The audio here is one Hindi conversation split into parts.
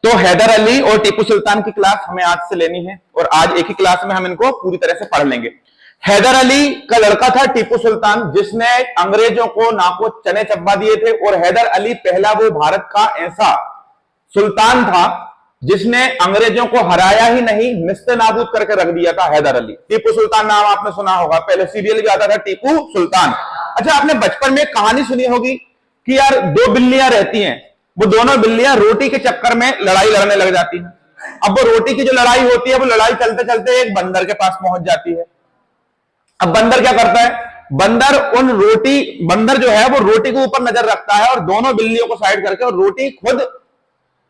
तो हैदर अली और टीपू सुल्तान की क्लास हमें आज से लेनी है और आज एक ही क्लास में हम इनको पूरी तरह से पढ़ लेंगे। हैदर अली का लड़का था टीपू सुल्तान, जिसने अंग्रेजों को नाको चने चबा दिए थे। और हैदर अली पहला वो भारत का ऐसा सुल्तान था जिसने अंग्रेजों को हराया ही नहीं, निस्ते नाबूद करके रख दिया था। हैदर अली, टीपू सुल्तान नाम आपने सुना होगा, पहले सीरियल भी आता था टीपू सुल्तान। अच्छा, आपने बचपन में कहानी सुनी होगी कि यार दो बिल्लियां रहती हैं, वो दोनों बिल्लियां रोटी के चक्कर में लड़ाई लड़ने लग जाती हैं। अब वो रोटी की जो लड़ाई होती है, वो लड़ाई चलते चलते एक बंदर के पास पहुंच जाती है। अब बंदर क्या करता है, बंदर जो है वो रोटी के ऊपर नजर रखता है और दोनों बिल्लियों को साइड करके और रोटी खुद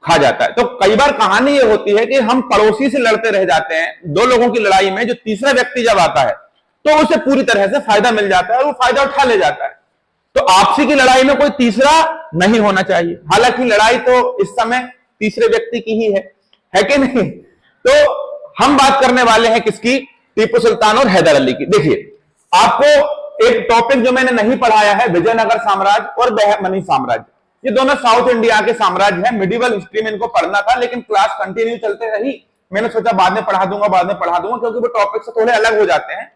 खा जाता है। तो कई बार कहानी ये होती है कि हम पड़ोसी से लड़ते रह जाते हैं, दो लोगों की लड़ाई में जो तीसरा व्यक्ति जब आता है तो उसे पूरी तरह से फायदा मिल जाता है और वो फायदा उठा ले जाता है। तो आपसी की लड़ाई में कोई तीसरा नहीं होना चाहिए। हालांकि लड़ाई तो इस समय तीसरे व्यक्ति की ही है कि नहीं? तो हम बात करने वाले हैं किसकी? टीपू सुल्तान और हैदर अली की। देखिए, आपको एक टॉपिक जो मैंने नहीं पढ़ाया है, विजयनगर साम्राज्य और बहमनी साम्राज्य। ये दोनों साउथ इंडिया के साम्राज्य हैं। मिडिवल हिस्ट्री में इनको पढ़ना था, लेकिन क्लास कंटिन्यू चलते रही। मैंने सोचा बाद में पढ़ा दूंगा, क्योंकि वो टॉपिक से थोड़े अलग हो जाते हैं।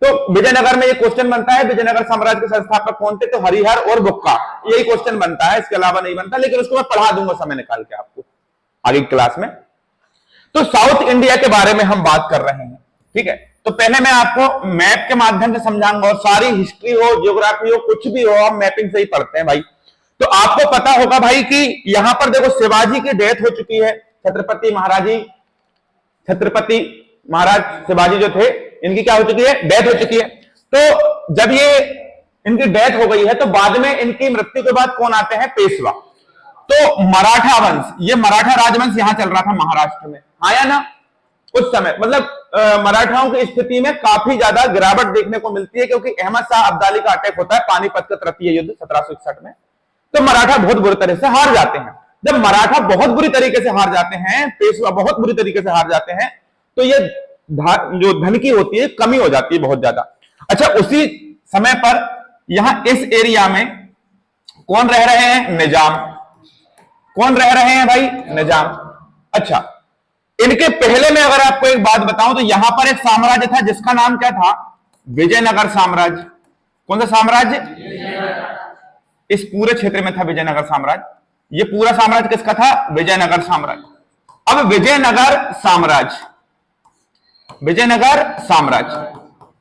तो विजयनगर में ये क्वेश्चन बनता है, विजयनगर साम्राज्य के संस्थापक कौन थे? तो हरिहर और बुक्का, यही क्वेश्चन बनता है, इसके अलावा नहीं बनता। लेकिन उसको मैं पढ़ा दूंगा समय निकाल के आपको आगे क्लास में। तो साउथ इंडिया के बारे में हम बात कर रहे हैं, ठीक है? तो पहले मैं आपको मैप के माध्यम से समझाऊंगा, और सारी हिस्ट्री हो, ज्योग्राफी हो, कुछ भी हो, हम मैपिंग से ही पढ़ते हैं भाई। तो आपको पता होगा भाई कि यहां पर देखो, शिवाजी की डेथ हो चुकी है। छत्रपति महाराज शिवाजी जो थे, इनकी क्या हो चुकी है? डेथ हो चुकी है। तो जब ये इनकी डेथ हो गई है, तो बाद में इनकी मृत्यु के बाद कौन आते हैं? पेशवा। तो मराठा वंश, ये मराठा राजवंश यहां चल रहा था महाराष्ट्र में, आया ना उस समय। मतलब मराठाओं की स्थिति में काफी ज्यादा गिरावट देखने को मिलती है, क्योंकि अहमद शाह अब्दाली का अटैक होता है पानीपत का तृतीय युद्ध 1761 में। तो मराठा बहुत बुरी तरह से हार जाते हैं। जब मराठा बहुत बुरी तरीके से हार जाते हैं, पेशवा बहुत बुरी तरीके से हार जाते हैं, तो ये जो धन की होती है कमी हो जाती है बहुत ज्यादा। अच्छा, उसी समय पर यहां इस एरिया में कौन रह रहे हैं? निजाम। कौन रह रहे हैं भाई? निजाम। अच्छा, इनके पहले में अगर आपको एक बात बताऊं, तो यहां पर एक साम्राज्य था जिसका नाम क्या था? विजयनगर साम्राज्य। कौन सा साम्राज्य? इस पूरे क्षेत्र में था विजयनगर साम्राज्य। ये पूरा साम्राज्य किसका था? विजयनगर साम्राज्य। अब विजयनगर साम्राज्य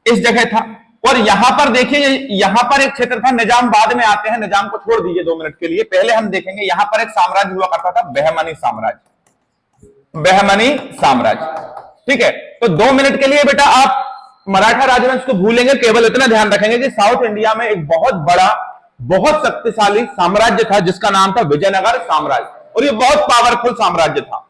इस जगह था। और यहां पर देखिए, यहां पर एक क्षेत्र था, निजाम बाद में आते हैं, निजाम को छोड़ दीजिए 2 मिनट के लिए। पहले हम देखेंगे यहां पर एक साम्राज्य हुआ करता था, बहमनी साम्राज्य। ठीक है? तो 2 मिनट के लिए बेटा आप मराठा राजवंश को भूलेंगे, केवल इतना ध्यान रखेंगे कि साउथ इंडिया में एक बहुत बड़ा, बहुत शक्तिशाली साम्राज्य था जिसका नाम था विजयनगर साम्राज्य, और ये बहुत पावरफुल साम्राज्य था।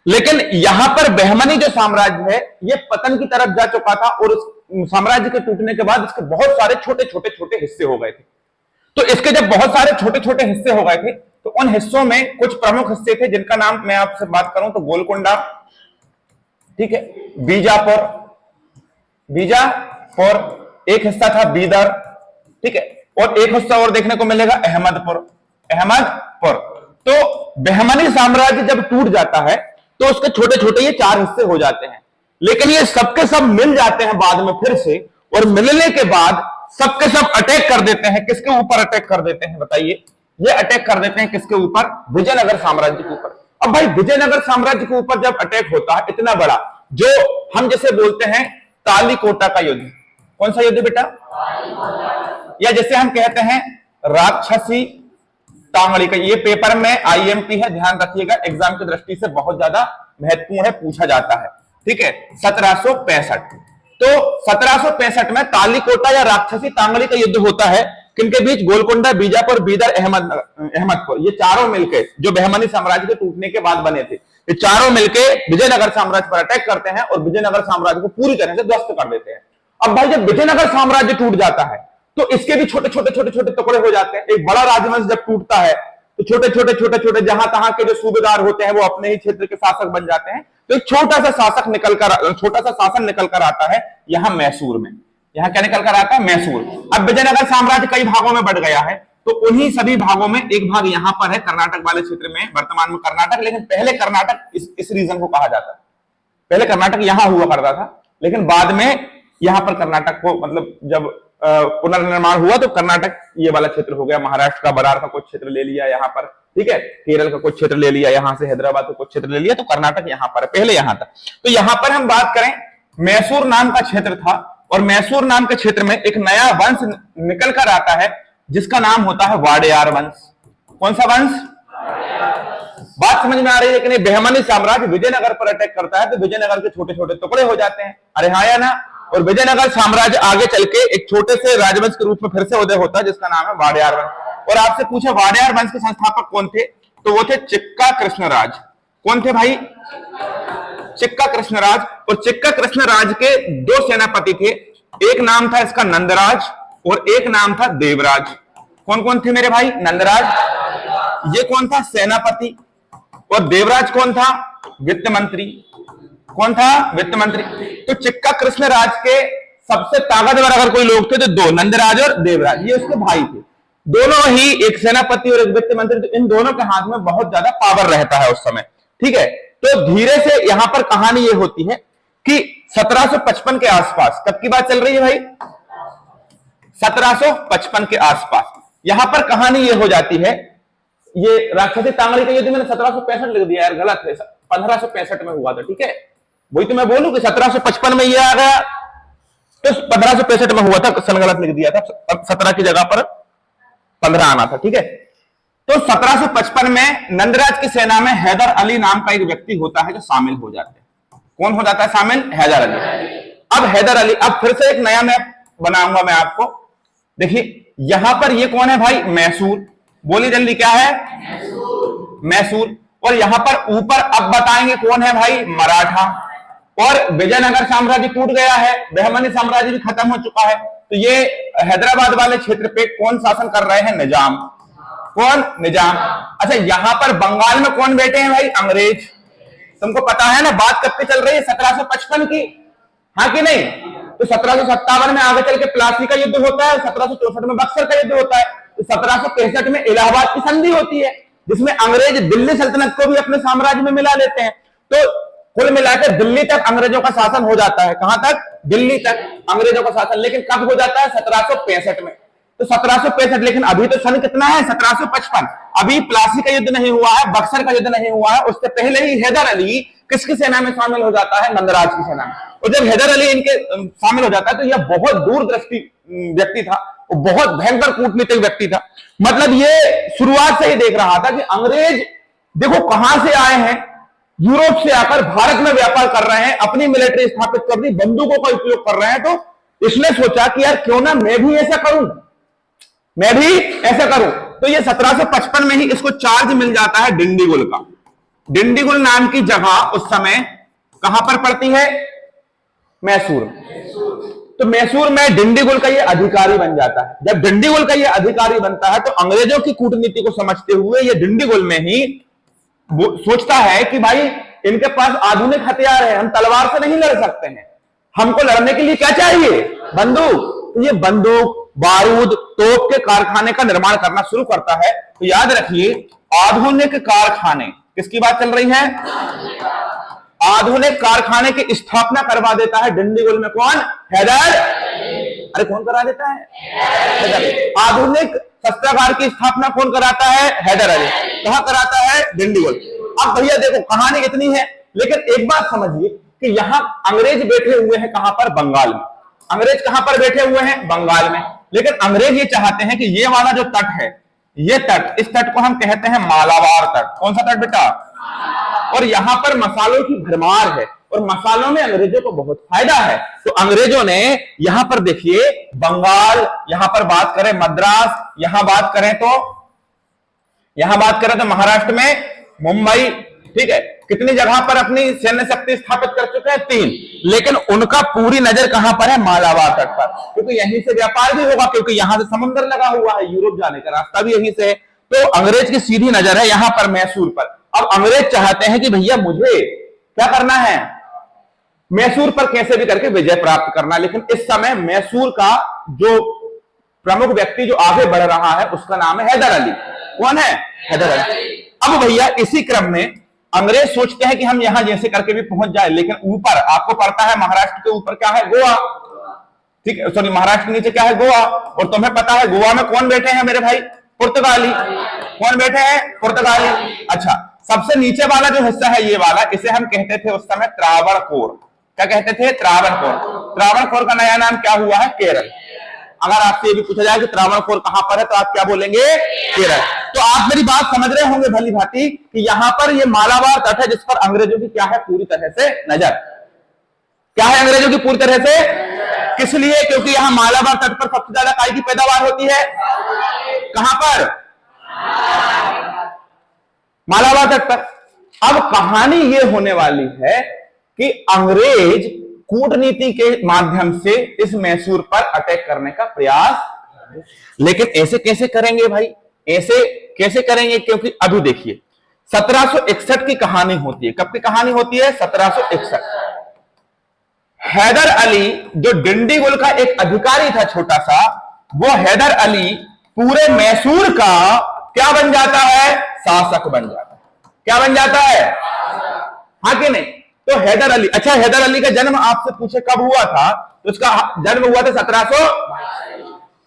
लेकिन यहां पर बहमनी जो साम्राज्य है, ये पतन की तरफ जा चुका था, और उस साम्राज्य के टूटने के बाद इसके बहुत सारे छोटे छोटे हिस्से हो गए थे। तो इसके जब बहुत सारे छोटे छोटे हिस्से हो गए थे, तो उन हिस्सों में कुछ प्रमुख हिस्से थे जिनका नाम मैं आपसे बात करूं तो गोलकुंडा, ठीक है, बीजापुर, एक हिस्सा था बीदर, ठीक है, और एक हिस्सा और देखने को मिलेगा अहमदपुर। तो बहमनी साम्राज्य जब टूट जाता है तो उसके छोटे छोटे ये 4 हिस्से हो जाते हैं, लेकिन ये सबके सब मिल जाते हैं बाद में फिर से, और मिलने के बाद सबके सब अटैक कर देते हैं। किसके ऊपर अटैक कर देते हैं बताइए? ये अटैक कर देते हैं किसके ऊपर? विजयनगर साम्राज्य के ऊपर। अब भाई विजयनगर साम्राज्य के ऊपर जब अटैक होता है इतना बड़ा, जो हम जैसे बोलते हैं तालीकोटा का युद्ध। कौन सा युद्ध बेटा? या जैसे हम कहते हैं राक्षसी टांगड़ी का, ये पेपर में आईएमपी है, ध्यान रखिएगा, एग्जाम की दृष्टि से बहुत ज्यादा महत्वपूर्ण है, पूछा जाता है, ठीक है। 1765, तो 1765 में तालीकोटा या राक्षसी टांगड़ी का युद्ध होता है। किनके बीच? गोलकुंडा, बीजापुर, बीदर, अहमदपुर, ये चारों मिलके जो बहमनी साम्राज्य के टूटने के बाद बने थे, ये चारों मिलके विजयनगर साम्राज्य पर अटैक करते हैं और विजयनगर साम्राज्य को पूरी तरह से ध्वस्त कर देते हैं। अब भाई जब विजयनगर साम्राज्य टूट जाता है तो इसके भी छोटे छोटे टुकड़े हो जाते हैं। एक बड़ा राजवंश जब टूटता है तो छोटे छोटे जहां तहां के जो सूबेदार होते हैं वो अपने ही क्षेत्र के शासक बन जाते हैं। तो एक छोटा सा शासन निकल कर आता है यहां मैसूर में। यहां क्या निकल कर आता है? मैसूर। अब विजयनगर साम्राज्य कई भागों में बढ़ गया है, तो उन्हीं सभी भागों में एक भाग यहां पर है कर्नाटक वाले क्षेत्र में, वर्तमान में कर्नाटक, लेकिन पहले कर्नाटक इस रीजन को कहा जाता है। पहले कर्नाटक यहां हुआ करता था, लेकिन बाद में यहां पर कर्नाटक को मतलब जब पुनर्निर्माण हुआ तो कर्नाटक ये वाला क्षेत्र हो गया। महाराष्ट्र का बरार का कुछ क्षेत्र ले लिया यहां पर, ठीक है, केरल का कुछ क्षेत्र ले लिया, यहां से हैदराबाद का कुछ क्षेत्र ले लिया, तो कर्नाटक यहां पर पहले यहां था। तो यहां पर हम बात करें, मैसूर नाम का क्षेत्र था, और मैसूर नाम के क्षेत्र में एक नया वंश निकल कर आता है जिसका नाम होता है वाडेयार वंश। कौन सा वंश? बात समझ में आ रही है कि नहीं? बहमनी साम्राज्य विजयनगर पर अटैक करता है तो विजयनगर के छोटे छोटे टुकड़े हो जाते हैं, अरे हाँ या ना? और विजयनगर साम्राज्य आगे चल के एक छोटे से राजवंश के रूप में फिर से उदय होता है जिसका नाम है वाडेयार वंश। और आपसे पूछे वाडेयार वंश के संस्थापक कौन थे, तो वो थे चिक्का कृष्णराज। कौन थे भाई? चिक्का कृष्णराज। और चिक्का कृष्णराज के दो सेनापति थे, एक नाम था इसका नंदराज और एक नाम था देवराज। कौन कौन थे मेरे भाई? नंदराज ये कौन था? सेनापति। और देवराज कौन था? वित्त मंत्री। कौन था? वित्त मंत्री। तो चिक्का कृष्णराज के सबसे ताकतवर अगर कोई लोग थे तो दो, नंदराज और देवराज, ये उसके भाई थे। दोनों ही, एक सेनापति और एक वित्त मंत्री, तो इन दोनों के हाथ में बहुत ज्यादा पावर रहता है उस समय, ठीक है। तो धीरे से यहां पर कहानी ये होती है कि 1755 के आसपास, कब की बात चल रही है भाई? 1755 के आसपास यहां पर कहानी ये हो जाती है। ये राक्षसी तांगड़ी का युद्ध मैंने 1765 लिख दिया यार, गलत है, 1565 में हुआ था, ठीक है। वही तो मैं बोलूं कि 1755 में ये आ गया तो 1565 में हुआ था, सन गलत लिख दिया था, 17 की जगह पर 15 आना था, ठीक है। तो 1755 में नंदराज की सेना में हैदर अली नाम का एक व्यक्ति होता है जो शामिल हो जाते हैं। कौन हो जाता है शामिल? हैदर अली। अब हैदर अली, अब फिर से एक नया मैप बनाऊंगा मैं आपको, देखिए यहां पर ये कौन है भाई? मैसूर। बोलिए जल्दी, क्या है? मैसूर। और यहां पर ऊपर अब बताएंगे कौन है भाई? मराठा। और विजयनगर साम्राज्य टूट गया है, बहमनी साम्राज्य भी खत्म हो चुका है, तो ये हैदराबाद वाले क्षेत्र पे कौन शासन कर रहे हैं? निजाम। कौन? निजाम। अच्छा, यहां पर बंगाल में कौन बैठे हैं भाई? अंग्रेज। तुमको पता है ना, बात कब की चल रही है? 1755 की, हाँ कि नहीं? तो 1757 में आगे चल के प्लासी का युद्ध होता है, 1764 में बक्सर का युद्ध होता है, तो 1763 में इलाहाबाद की संधि होती है जिसमें अंग्रेज दिल्ली सल्तनत को भी अपने साम्राज्य में मिला लेते हैं। तो कुल मिलाकर दिल्ली तक अंग्रेजों का शासन हो जाता है। कहां तक? दिल्ली तक अंग्रेजों का शासन। लेकिन कब हो जाता है? 1765 में। तो 1765, लेकिन अभी तो सन कितना है? 1755। अभी प्लासी का युद्ध नहीं हुआ है, बक्सर का युद्ध नहीं हुआ है, उससे पहले ही हैदर अली किसकी सेना में शामिल हो जाता है? नंदराज की सेना में। और जब हैदर अली इनके शामिल हो जाता है तो यह बहुत दूरदृष्टि व्यक्ति था, वो बहुत भयंकर कूटनीतिक व्यक्ति था। मतलब ये शुरुआत से ही देख रहा था कि अंग्रेज देखो कहां से आए हैं, यूरोप से आकर भारत में व्यापार कर रहे हैं, अपनी मिलिट्री स्थापित कर दी, बंदूकों का उपयोग कर रहे हैं। तो इसने सोचा कि यार क्यों ना मैं भी ऐसा करूं, मैं भी ऐसा करूं। तो ये 1755 में ही इसको चार्ज मिल जाता है डिंडीगुल का। डिंडीगुल नाम की जगह उस समय कहां पर पड़ती है? मैसूर। तो मैसूर में डिंडीगुल का ये अधिकारी बन जाता है। जब डिंडीगुल का ये अधिकारी बनता है तो अंग्रेजों की कूटनीति को समझते हुए ये डिंडीगुल में ही सोचता है कि भाई इनके पास आधुनिक हथियार है, हम तलवार से नहीं लड़ सकते हैं, हमको लड़ने के लिए क्या चाहिए? बंदूक। तो ये बंदूक, बारूद, तोप के कारखाने का निर्माण करना शुरू करता है। तो याद रखिए, आधुनिक कारखाने, किसकी बात चल रही है? आधुनिक कारखाने की स्थापना करवा देता है डिंडीगुल में। कौन? हैदर। अरे कौन करा देता है? हैदर। आधुनिक शस्त्रागार की स्थापना कौन कराता है? हैदर अली। कहां कराता है? डिंडीगुल। अब भैया देखो कहानी इतनी है, लेकिन एक बात समझिए कि यहां अंग्रेज बैठे हुए हैं कहां पर? बंगाल में। अंग्रेज कहां पर बैठे हुए हैं? बंगाल में। लेकिन अंग्रेज ये चाहते हैं कि ये वाला जो तट है, ये तट, इस तट को हम कहते हैं मालाबार तट। कौन सा तट बेटा? और यहां पर मसालों की भरमार है और मसालों में अंग्रेजों को बहुत फायदा है। तो अंग्रेजों ने यहां पर देखिए बंगाल, यहां पर बात करें मद्रास, यहां बात करें तो महाराष्ट्र में मुंबई, ठीक है, कितनी जगह पर अपनी सैन्य शक्ति स्थापित कर चुके हैं? 3। लेकिन उनका पूरी नजर कहां पर है? मालाबार तट पर, क्योंकि यहीं से व्यापार भी होगा, क्योंकि यहां से समुद्र लगा हुआ है, यूरोप जाने का रास्ता भी यहीं से है। तो अंग्रेज की सीधी नजर है यहां पर मैसूर पर। अब अंग्रेज चाहते हैं कि भैया मुझे क्या करना है? मैसूर पर कैसे भी करके विजय प्राप्त करना। लेकिन इस समय मैसूर का जो प्रमुख व्यक्ति जो आगे बढ़ रहा है उसका नाम है हैदर अली। कौन है? हैदर अली। अब भैया इसी क्रम में अंग्रेज सोचते हैं कि हम यहां जैसे करके भी पहुंच जाए, लेकिन ऊपर आपको पड़ता है महाराष्ट्र के ऊपर क्या है? गोवा। ठीक है, सॉरी, महाराष्ट्र के नीचे क्या है? गोवा। और तुम्हें पता है गोवा में कौन बैठे हैं मेरे भाई? पुर्तगाली। कौन बैठे हैं? पुर्तगाली। अच्छा, सबसे नीचे वाला जो हिस्सा है ये वाला, इसे हम कहते थे उस समय त्रावणकोर। क्या कहते थे? त्रावणकोर। त्रावणकोर का नया नाम क्या हुआ है? केरल। अगर आपसे ये भी पूछा जाए कि त्रावणकोर कहां पर है तो आप क्या बोलेंगे? केरल। तो आप मेरी बात समझ रहे होंगे भली भांति कि यहां पर ये मालाबार तट है जिस पर अंग्रेजों की क्या है? पूरी तरह से नजर। क्या है अंग्रेजों की पूरी तरह से? किस लिए? क्योंकि यहां मालाबार तट पर सबसे ज्यादा काय की पैदावार होती है। कहां पर? मालाबार तट पर। अब कहानी यह होने वाली है कि अंग्रेज कूटनीति के माध्यम से इस मैसूर पर अटैक करने का प्रयास, लेकिन ऐसे कैसे करेंगे भाई? ऐसे कैसे करेंगे? क्योंकि अभी देखिए 1761 की कहानी होती है। कब की कहानी होती है? 1761। हैदर अली जो डिंडीगुल का एक अधिकारी था छोटा सा, वो हैदर अली पूरे मैसूर का क्या बन जाता है? शासक बन जाता है। क्या बन जाता है? हाँ कि नहीं? तो हैदर अली, अच्छा हैदर अली का जन्म आपसे पूछे कब हुआ था, तो उसका जन्म हुआ था 1700।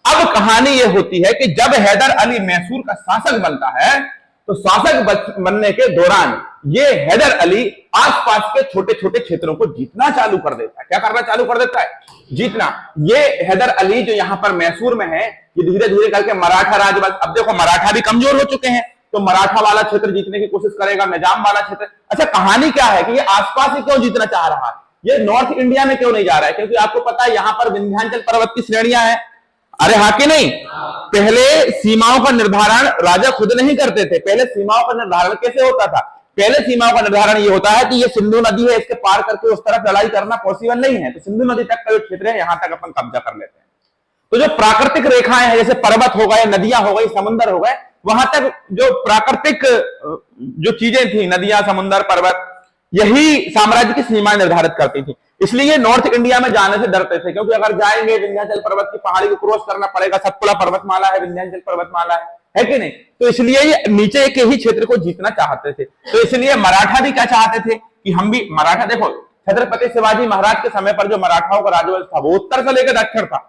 अब कहानी यह होती है कि जब हैदर अली मैसूर का शासक बनता है तो शासक बनने के दौरान ये हैदर अली आसपास के छोटे छोटे क्षेत्रों को जीतना चालू कर देता है। क्या करना चालू कर देता है? जीतना। ये हैदर अली जो यहां पर मैसूर में है, ये धीरे धीरे करके मराठा राज, अब देखो मराठा भी कमजोर हो चुके हैं, तो मराठा वाला क्षेत्र जीतने की कोशिश करेगा, निजाम वाला क्षेत्र। अच्छा, कहानी क्या है कि ये आसपास ही क्यों जीतना चाह रहा है? ये नॉर्थ इंडिया में क्यों नहीं जा रहा है? क्योंकि आपको पता है यहां पर विंध्याचल पर्वत की श्रेणियां हैं। अरे हाँ कि नहीं? पहले सीमाओं का निर्धारण राजा खुद नहीं करते थे। पहले सीमाओं का निर्धारण कैसे होता था? पहले सीमाओं का निर्धारण ये होता है कि ये सिंधु नदी है, इसके पार करके उस तरफ लड़ाई करना पॉसिबल नहीं है, तो सिंधु नदी तक का जो क्षेत्र है यहां तक अपन कब्जा कर लेते हैं। तो जो प्राकृतिक रेखाएं हैं, जैसे पर्वत हो गए, नदियां हो गई, समुद्र हो गए, वहां तक जो प्राकृतिक जो चीजें थी, नदियां, समुद्र, पर्वत, यही साम्राज्य की सीमा निर्धारित करती थी। इसलिए नॉर्थ इंडिया में जाने से डरते थे, क्योंकि अगर जाएंगे विंध्याचल पर्वत की पहाड़ी को क्रॉस करना पड़ेगा, सतपुड़ा पर्वतमाला है, विंध्याचल पर्वतमाला है कि नहीं? तो इसलिए ये नीचे के ही क्षेत्र को जीतना चाहते थे। तो इसलिए मराठा भी क्या चाहते थे कि हम भी, मराठा देखो छत्रपति शिवाजी महाराज के समय पर जो मराठाओं का राजवंश था वो उत्तर से लेकर दक्षिण था,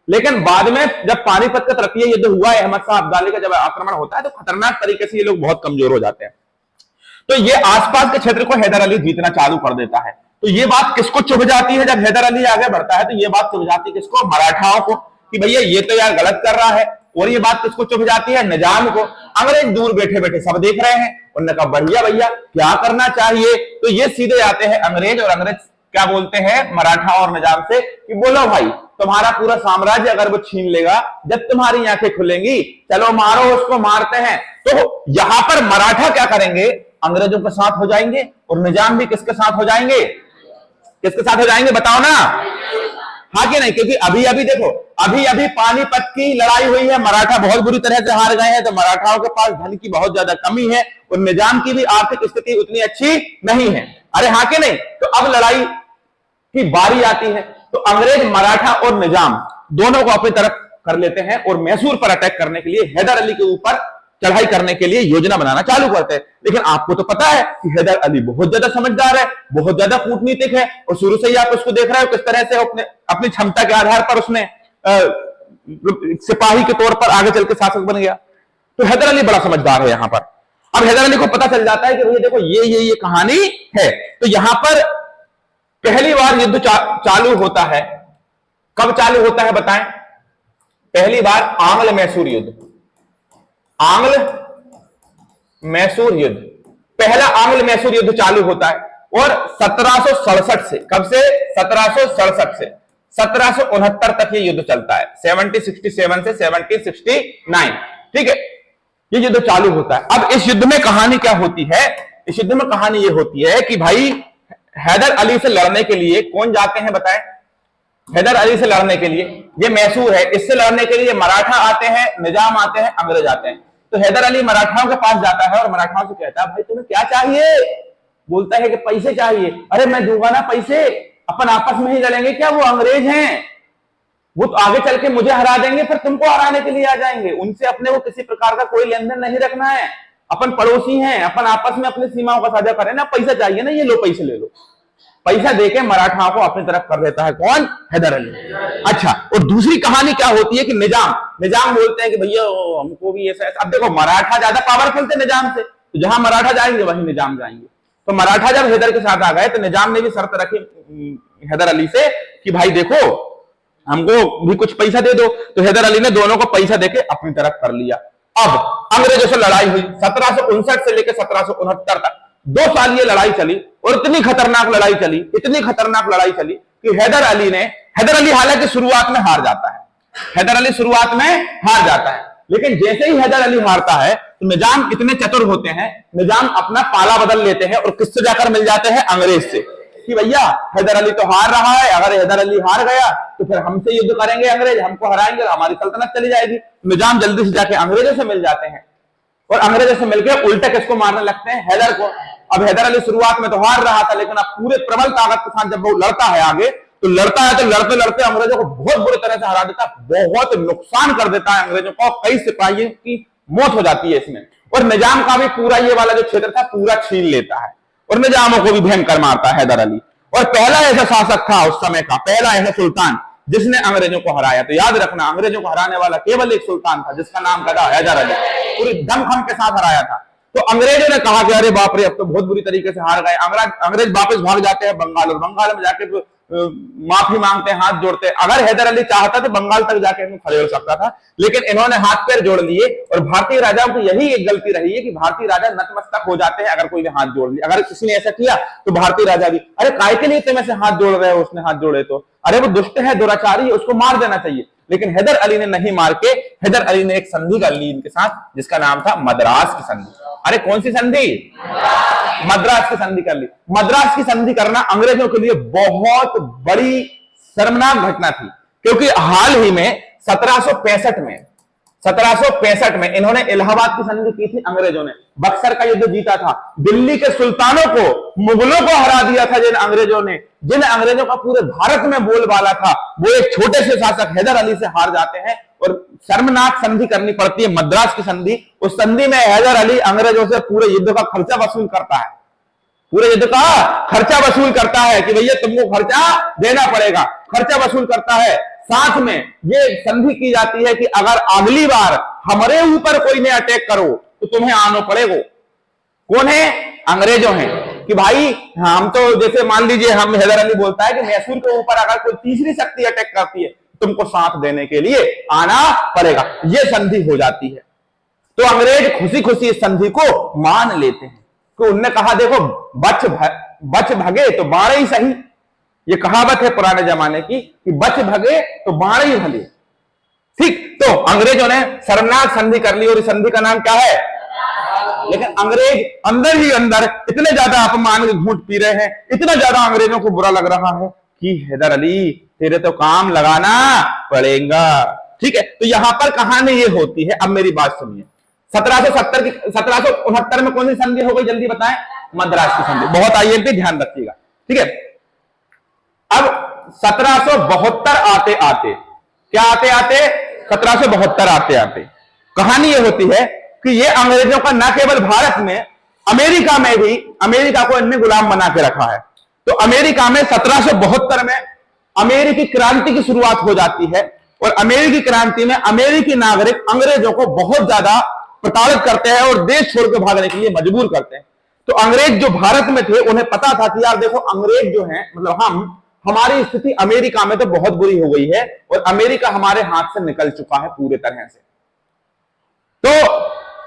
लेकिन बाद में जब पानीपत का तृतीय युद्ध हुआ है, अहमद शाह अब्दाली का जब आक्रमण होता है, तो खतरनाक तरीके से ये लोग बहुत कमजोर हो जाते हैं। तो ये आसपास के क्षेत्र को हैदर अली जीतना चालू कर देता है। तो ये बात किसको चुभ जाती है? जब हैदर अली आगे बढ़ता है तो ये बात चुभ जाती है किसको? मराठाओं को, कि भैया ये तो यार गलत कर रहा है। और ये बात किसको चुभ जाती है? निजाम को। अंग्रेज दूर बैठे बैठे सब देख रहे हैं, उन्होंने कहा बढ़िया भैया क्या करना चाहिए। तो ये सीधे आते हैं अंग्रेज, और अंग्रेज क्या बोलते हैं मराठा और निजाम से कि बोलो भाई, तुम्हारा पूरा साम्राज्य अगर वो छीन लेगा, जब तुम्हारी आंखें खुलेंगी, चलो मारो उसको, मारते हैं। तो यहां पर मराठा क्या करेंगे? अंग्रेजों के साथ हो जाएंगे, और निजाम भी किसके साथ हो जाएंगे? किसके साथ हो जाएंगे बताओ ना? हाँ कि नहीं? क्योंकि अभी अभी देखो, अभी अभी पानीपत की लड़ाई हुई है, मराठा बहुत बुरी तरह से हार गए हैं, तो मराठाओं के पास धन की बहुत ज्यादा कमी है, और निजाम की भी आर्थिक स्थिति उतनी अच्छी नहीं है। अरे हाँ कि नहीं? तो अब लड़ाई की बारी आती है, तो अंग्रेज मराठा और निजाम दोनों को अपनी तरफ कर लेते हैं, और मैसूर पर अटैक करने के लिए, हैदर अली के ऊपर चढ़ाई करने के लिए योजना बनाना चालू करते हैं। लेकिन आपको तो पता है कि हैदर अली बहुत ज्यादा समझदार है, बहुत ज्यादा कूटनीतिक है, और शुरू से ही आप उसको देख रहे हो किस तरह से अपनी क्षमता के आधार पर उसने सिपाही के तौर पर आगे चल के शासक बन गया। तो हैदर अली बड़ा समझदार है यहां पर। अब हैदर अली को पता चल जाता है कि भैया देखो ये कहानी है। तो यहां पर पहली बार युद्ध चालू होता है। कब चालू होता है बताएं? पहली बार आंग्ल मैसूर युद्ध। आंग्ल मैसूर युद्ध, पहला आंग्ल मैसूर युद्ध चालू होता है, और 1767 से, कब से? 1767 से 1769 तक ये युद्ध चलता है। 1767 से 1769, ठीक है, ये युद्ध चालू होता है। अब इस युद्ध में कहानी क्या होती है? इस युद्ध में कहानी ये होती है कि भाई हैदर अली से लड़ने के लिए कौन जाते हैं बताएं? हैदर अली से लड़ने के लिए, ये मैसूर है, इससे लड़ने के लिए मराठा आते हैं, निजाम आते हैं, अंग्रेज आते हैं। तो हैदर अली मराठाओं के पास जाता है और मराठाओं से कहता है भाई तुम्हें क्या चाहिए? बोलता है कि पैसे चाहिए। अरे मैं दूंगा ना पैसे, अपन आपस में ही लड़ेंगे क्या? वो अंग्रेज हैं, वो तो आगे चल के मुझे हरा देंगे, फिर तुमको हराने के लिए आ जाएंगे। उनसे अपने को किसी प्रकार का कोई लेन देन नहीं रखना है। अपन पड़ोसी हैं, अपन आपस में अपनी सीमाओं का साझा करें ना। पैसा चाहिए ना, ये लो पैसे ले लो। पैसा देके मराठाओं को अपनी तरफ कर देता है कौन? हैदर अली। अच्छा, और दूसरी कहानी क्या होती है कि निजाम बोलते हैं कि भैया हमको भी ऐसा। अब देखो, मराठा ज्यादा पावरफुल थे निजाम से, तो जहां मराठा जाएंगे वहीं निजाम जाएंगे। तो मराठा जब हैदर के साथ आ गए तो निजाम ने भी शर्त रखी हैदर अली से कि भाई देखो हमको भी कुछ पैसा दे दो। तो हैदर अली ने दोनों को पैसा देके अपनी तरफ कर लिया। अब अंग्रेजों से लड़ाई हुई 1759 से लेकर 1769 तक 2 साल ये लड़ाई चली, और इतनी खतरनाक लड़ाई चली कि हैदर अली हालांकि शुरुआत में हार जाता है, लेकिन जैसे ही हैदर अली हारता है तो निजाम इतने चतुर होते हैं, निजाम अपना पाला बदल लेते हैं और किससे जाकर मिल जाते हैं? अंग्रेज से, कि भैया हैदर अली तो हार रहा है, अगर हैदर अली हार गया तो फिर हमसे युद्ध करेंगे अंग्रेज, हमको हराएंगे, हमारी सल्तनत चली जाएगी। निजाम जल्दी से जाके अंग्रेजों से मिल जाते हैं, और अंग्रेजों से मिलकर उल्टा किसको मारने लगते हैं? हैदर को। अब हैदर अली शुरुआत में तो हार रहा था, लेकिन अब पूरे प्रबल ताकत के साथ जब वो लड़ता है आगे, तो लड़ते लड़ते अंग्रेजों को बहुत बुरी तरह से हरा देता है, बहुत नुकसान कर देता है अंग्रेजों को। कई सिपाहियों की मौत हो जाती है इसमें, और निजाम का भी पूरा ये वाला जो क्षेत्र था पूरा छीन लेता है, और निजामों को भी भयंकर मारता है हैदर अली। और पहला ऐसा शासक था उस समय का, पहला ऐसा सुल्तान जिसने अंग्रेजों को हराया। तो याद रखना, अंग्रेजों को हराने वाला केवल एक सुल्तान था जिसका नाम था हैदर अली, पूरी दमखम के साथ हराया था। तो अंग्रेजों ने कहा कि अरे बाप रे, अब तो बहुत बुरी तरीके से हार गए। अंग्रेज वापस भाग जाते हैं बंगाल, और बंगाल में जाके माफी मांगते हैं, हाथ जोड़ते हैं। अगर हैदर अली चाहता तो बंगाल तक जाके खड़े हो सकता था, लेकिन इन्होंने हाथ पैर जोड़ लिए। और भारतीय राजाओं की यही एक गलती रही है कि भारतीय राजा नतमस्तक हो जाते हैं अगर कोई ने हाथ जोड़ लिया। अगर किसी ने ऐसा किया तो भारतीय राजा भी, अरे काय के लिए तुम ऐसे हाथ जोड़ रहे हो? उसने हाथ जोड़े तो, अरे वो दुष्ट है, दुराचारी, उसको मार देना चाहिए। लेकिन हैदर अली ने नहीं मार के, हैदर अली ने एक संधि कर ली इनके साथ, जिसका नाम था मद्रास की संधि। अरे कौन सी संधि? मद्रास की संधि कर ली। मद्रास की संधि करना अंग्रेजों के लिए बहुत बड़ी शर्मनाक घटना थी, क्योंकि हाल ही में 1765 में इन्होंने इलाहाबाद की संधि की थी अंग्रेजों ने, बक्सर का युद्ध जीता था, दिल्ली के सुल्तानों को, मुगलों को हरा दिया था। जिन अंग्रेजों का पूरे भारत में बोलबाला था, वो एक छोटे से शासक हैदर अली से हार जाते हैं, और शर्मनाक संधि करनी पड़ती है मद्रास की संधि। उस संधि में हैदर अली अंग्रेजों से पूरे युद्ध का खर्चा वसूल करता है, कि भैया तुमको खर्चा देना पड़ेगा, खर्चा वसूल करता है। साथ में ये संधि की जाती है कि अगर अगली बार हमारे ऊपर कोई ने अटैक करो तो तुम्हें आना पड़ेगा। कौन है? अंग्रेजों हैं, कि भाई हम तो, जैसे मान लीजिए हम, हैदर अली बोलता है कि मैसूर के ऊपर अगर कोई तीसरी शक्ति अटैक करती है तुमको साथ देने के लिए आना पड़ेगा। यह संधि हो जाती है। तो अंग्रेज खुशी खुशी इस संधि को मान लेते हैं। तो उनने कहा देखो, बच भगे तो बाण ही सही। ये कहावत है पुराने जमाने की कि बच भगे तो बाण ही भले। ठीक, तो अंग्रेजों ने शर्मनाक संधि कर ली, और इस संधि का नाम क्या है? लेकिन अंग्रेज अंदर ही अंदर इतने ज्यादा अपमान के घूंट पी रहे हैं, इतना ज्यादा अंग्रेजों को बुरा लग रहा है कि हैदर अली तेरे तो काम लगाना पड़ेगा। ठीक है, तो यहां पर कहानी ये होती है। अब मेरी बात सुनिए, 1769 में कौन सी संधि हो गई? जल्दी बताएं। मद्रास की संधि। बहुत आईएमपी ध्यान रखिएगा, ठीक है। अब 1772 आते आते 1772 आते आते कहानी ये होती है कि ये अंग्रेजों का न केवल भारत में, अमेरिका में भी, अमेरिका को इनने गुलाम बना के रखा है। तो अमेरिका में 1772 में अमेरिकी क्रांति की शुरुआत हो जाती है, और अमेरिकी क्रांति में अमेरिकी नागरिक अंग्रेजों को बहुत ज्यादा प्रताड़ित करते हैं और देश छोड़ के भागने के लिए मजबूर करते हैं। तो अंग्रेज जो भारत में थे उन्हें पता था कि यार देखो, अंग्रेज जो हैं, मतलब हमारी स्थिति अमेरिका में तो बहुत बुरी हो गई है, और अमेरिका हमारे हाथ से निकल चुका है पूरे तरह से। तो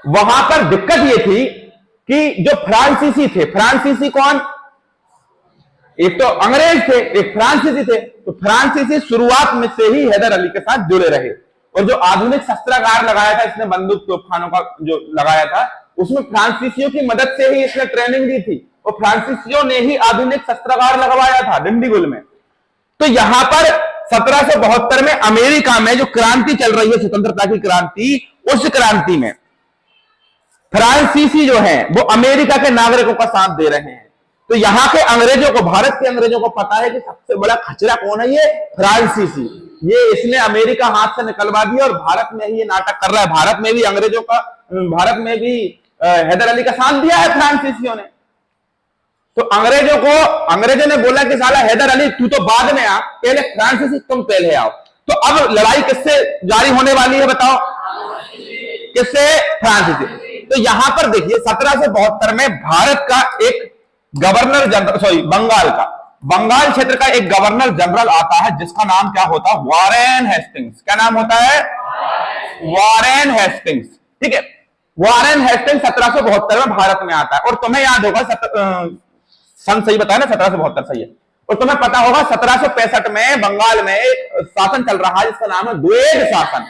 वहां पर दिक्कत यह थी कि जो फ्रांसीसी थे, फ्रांसीसी कौन? एक तो अंग्रेज थे, एक फ्रांसीसी थे। तो फ्रांसीसी शुरुआत में से ही हैदर अली के साथ जुड़े रहे, और जो आधुनिक शस्त्रागार लगाया था इसने, बंदूक तोपखानों का जो लगाया था, उसमें फ्रांसीसियों की मदद से ही इसने ट्रेनिंग दी थी, और फ्रांसीसियों ने ही आधुनिक शस्त्रागार लगवाया था डिंडीगुल में। तो यहां पर 1772 में अमेरिका में जो क्रांति चल रही है, स्वतंत्रता की क्रांति, उस क्रांति में फ्रांसीसी जो हैं वो अमेरिका के नागरिकों का साथ दे रहे हैं। तो यहां के अंग्रेजों को, भारत के अंग्रेजों को पता है कि सबसे बड़ा खचरा कौन है? ये फ्रांसीसी। ये इसने अमेरिका हाथ से निकलवा दिया और भारत में ही ये नाटक कर रहा है। भारत में भी अंग्रेजों का, भारत में भी हैदर अली का साथ दिया है फ्रांसीसियों ने। तो अंग्रेजों ने बोला कि साला हैदर अली तू तो बाद में आ, पहले फ्रांसीसी तुम पहले आओ। तो अब लड़ाई किससे जारी होने वाली है बताओ? किससे? फ्रांसीसी। तो यहां पर देखिए 1772 में भारत का एक गवर्नर जनरल, सॉरी बंगाल क्षेत्र का एक गवर्नर जनरल आता है जिसका नाम क्या होता है? Warren Hastings. क्या नाम होता है? Warren Hastings. ठीक है, वॉरेन हेस्टिंग्स 1772 में भारत में आता है। और तुम्हें याद होगा, सन सही बताया ना, 1772 सही है। और तुम्हें पता होगा 1765 में बंगाल में एक शासन चल रहा है जिसका नाम है द्वैध शासन।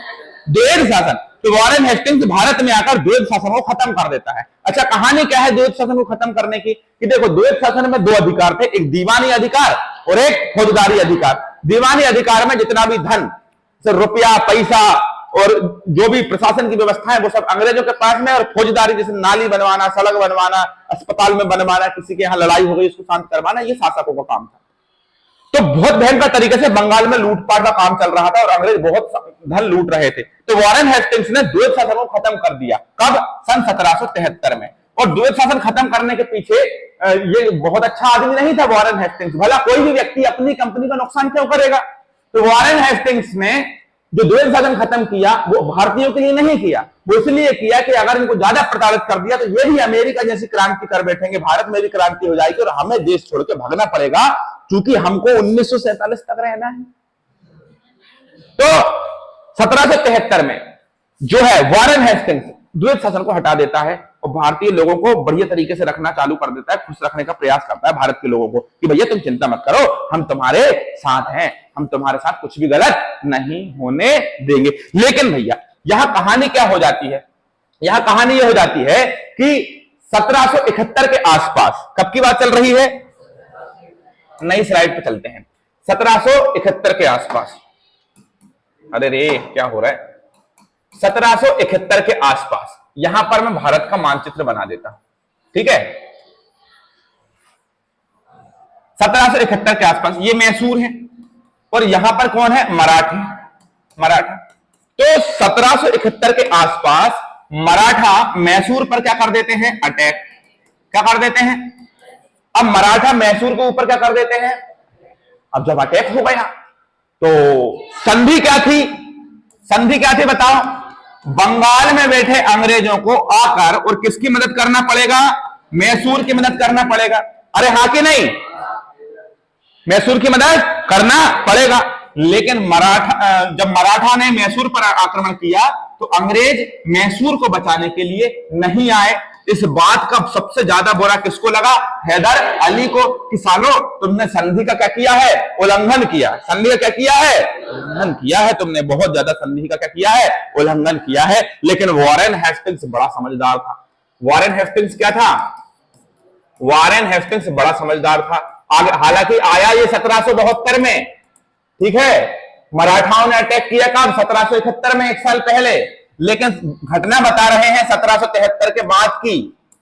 द्वैध शासन। तो वॉरेन हेस्टिंग्स भारत में आकर द्वैध शासन को खत्म कर देता है। अच्छा, कहानी क्या है द्वैध शासन को खत्म करने की? कि देखो, द्वैध शासन में दो अधिकार थे, एक दीवानी अधिकार और एक फौजदारी अधिकार। दीवानी अधिकार में जितना भी धन, रुपया पैसा और जो भी प्रशासन की व्यवस्था है वो सब अंग्रेजों के पास में, और फौजदारी जैसे नाली बनवाना, सड़क बनवाना, अस्पताल में बनवाना, किसी के यहां लड़ाई हो गई उसको शांत करवाना, ये शासकों का काम था। तो बहुत भयंकर तरीके से बंगाल में लूटपाट का काम चल रहा था और अंग्रेज बहुत धन लूट रहे थे। तो वॉरेन हेस्टिंग्स ने द्वैध शासन को खत्म कर दिया। कब? सन 1773 में। और द्वैध शासन खत्म करने के पीछे ये बहुत अच्छा आदमी नहीं था वॉरेन हेस्टिंग्स। भला कोई भी व्यक्ति अपनी कंपनी का नुकसान क्यों करेगा? तो वॉरेन हेस्टिंग्स ने जो द्वैध शासन खत्म किया वो भारतीयों के लिए नहीं किया, वो इसलिए किया कि अगर इनको ज्यादा प्रताड़ित कर दिया तो ये भी अमेरिका जैसी क्रांति कर बैठेंगे, भारत में भी क्रांति हो जाएगी और हमें देश छोड़ के भागना पड़ेगा, क्योंकि हमको 1947 तक रहना है। तो 1773 में जो है वॉरेन हेस्टिंग्स द्वैध शासन को हटा देता है और भारतीय लोगों को बढ़िया तरीके से रखना चालू कर देता है, खुश रखने का प्रयास करता है भारत के लोगों को कि भैया तुम चिंता मत करो, हम तुम्हारे साथ हैं, हम तुम्हारे साथ कुछ भी गलत नहीं होने देंगे। लेकिन भैया यहां कहानी क्या हो जाती है? यहां कहानी यह हो जाती है कि 1771 के आसपास, कब की बात चल रही है? नई स्लाइड पे चलते हैं। 1771 के आसपास, अरे रे क्या हो रहा है? 1771 के आसपास यहां पर मैं भारत का मानचित्र बना देता हूं, ठीक है? 1771 के आसपास ये मैसूर है और यहां पर कौन है? मराठा। तो 1771 के आसपास मराठा मैसूर पर क्या कर देते हैं? अटैक। क्या कर देते हैं? अब मराठा मैसूर के ऊपर क्या कर देते हैं? अब जब अटैक हो गया तो संधि क्या थी? संधि क्या थी बताओ? बंगाल में बैठे अंग्रेजों को आकर और किसकी मदद करना पड़ेगा? मैसूर की मदद करना पड़ेगा। अरे हाँ कि नहीं? मैसूर की मदद करना पड़ेगा। लेकिन जब मराठा ने मैसूर पर आक्रमण किया तो अंग्रेज मैसूर को बचाने के लिए नहीं आए। इस बात का सबसे ज्यादा बुरा किसको लगा? हैदर अली को, कि सालो तुमने संधि का क्या किया है? उल्लंघन किया। संधि का क्या किया है? उल्लंघन किया है तुमने, बहुत ज्यादा संधि का क्या किया है? उल्लंघन किया है। लेकिन वॉरेन हेस्टिंग्स बड़ा समझदार था। वॉरेन हेस्टिंग्स क्या था? वॉरेन हेस्टिंग्स बड़ा समझदार था। हालांकि आया ये 1772 में, ठीक है? मराठाओं ने अटैक किया कब? 1771 में, 1 साल पहले। लेकिन घटना बता रहे हैं 1773 के बाद की।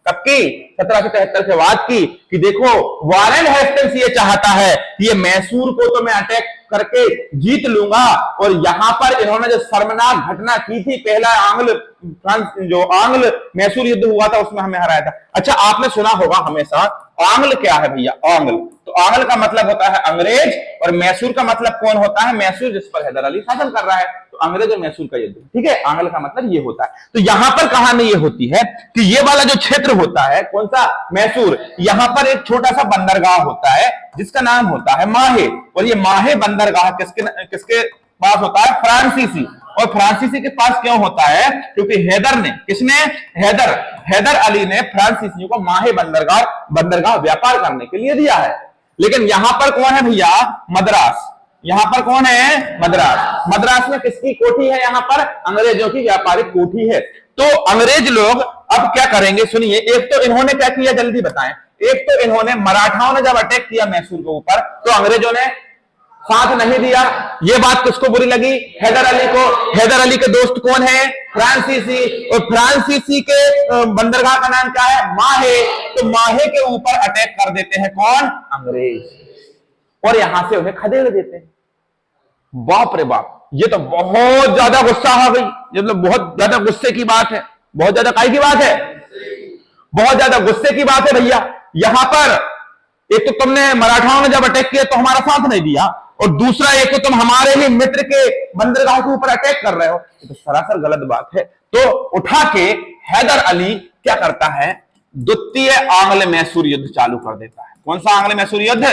कब की? 1773 के बाद की। कि देखो वॉरेन हेस्टिंग्स ये चाहता है कि ये मैसूर को तो मैं अटैक करके जीत लूंगा, और यहां पर इन्होंने जो शर्मनाक घटना की थी, पहला आंग्ल मैसूर युद्ध हुआ था उसमें हमें हराया था। अच्छा, आपने सुना होगा हमेशा आंग्ल क्या है भैया? आंग्ल, तो आंग्ल का मतलब होता है अंग्रेज, और मैसूर का मतलब कौन होता है? मैसूर जिस पर हैदर अली शासन कर रहा है। तो अंग्रेज और मैसूर का युद्ध, ठीक है? आंग्ल का मतलब ये होता है। तो यहां पर कहानी ये होती है कि ये वाला जो क्षेत्र होता है, कौन सा? मैसूर। यहां पर एक छोटा सा बंदरगाह होता है जिसका नाम होता है माहे, और ये माहे बंदरगाह किसके पास होता है? फ्रांसीसी। और फ्रांसीसी के पास क्यों होता है? क्योंकि हैदर अली ने फ्रांसीसियों को माहे बंदरगाह व्यापार करने के लिए दिया है। लेकिन यहां पर कौन है भैया? मद्रास। यहां पर कौन है? मद्रास। मद्रास में किसकी कोठी है? यहां पर अंग्रेजों की व्यापारिक कोठी है। तो अंग्रेज लोग अब क्या करेंगे सुनिए। एक तो इन्होंने क्या किया, जल्दी बताएं। एक तो इन्होंने, मराठाओं ने जब अटैक किया मैसूर के ऊपर तो अंग्रेजों ने साथ नहीं दिया। ये बात किसको बुरी लगी? हैदर अली को। हैदर अली के दोस्त कौन है? फ्रांसीसी। और फ्रांसीसी के बंदरगाह का नाम क्या है? माहे। तो माहे के ऊपर अटैक कर देते हैं कौन? अंग्रेज, और यहां से उन्हें खदेड़ देते हैं। बाप रे बाप, ये तो बहुत ज्यादा गुस्सा आ गई, ये मतलब बहुत ज्यादा गुस्से की बात है, बहुत ज्यादा काय की बात है, बहुत ज्यादा गुस्से की बात है भैया। यहां पर एक तो तुमने मराठाओं ने जब अटैक किया तो हमारा साथ नहीं दिया, और दूसरा एक तो तुम हमारे ही मित्र के बंदरगाह के ऊपर अटैक कर रहे हो, तो सरासर गलत बात है। तो उठा के हैदर अली क्या करता है, द्वितीय आंग्ल मैसूर युद्ध चालू कर देता है। कौन सा आंग्ल मैसूर युद्ध?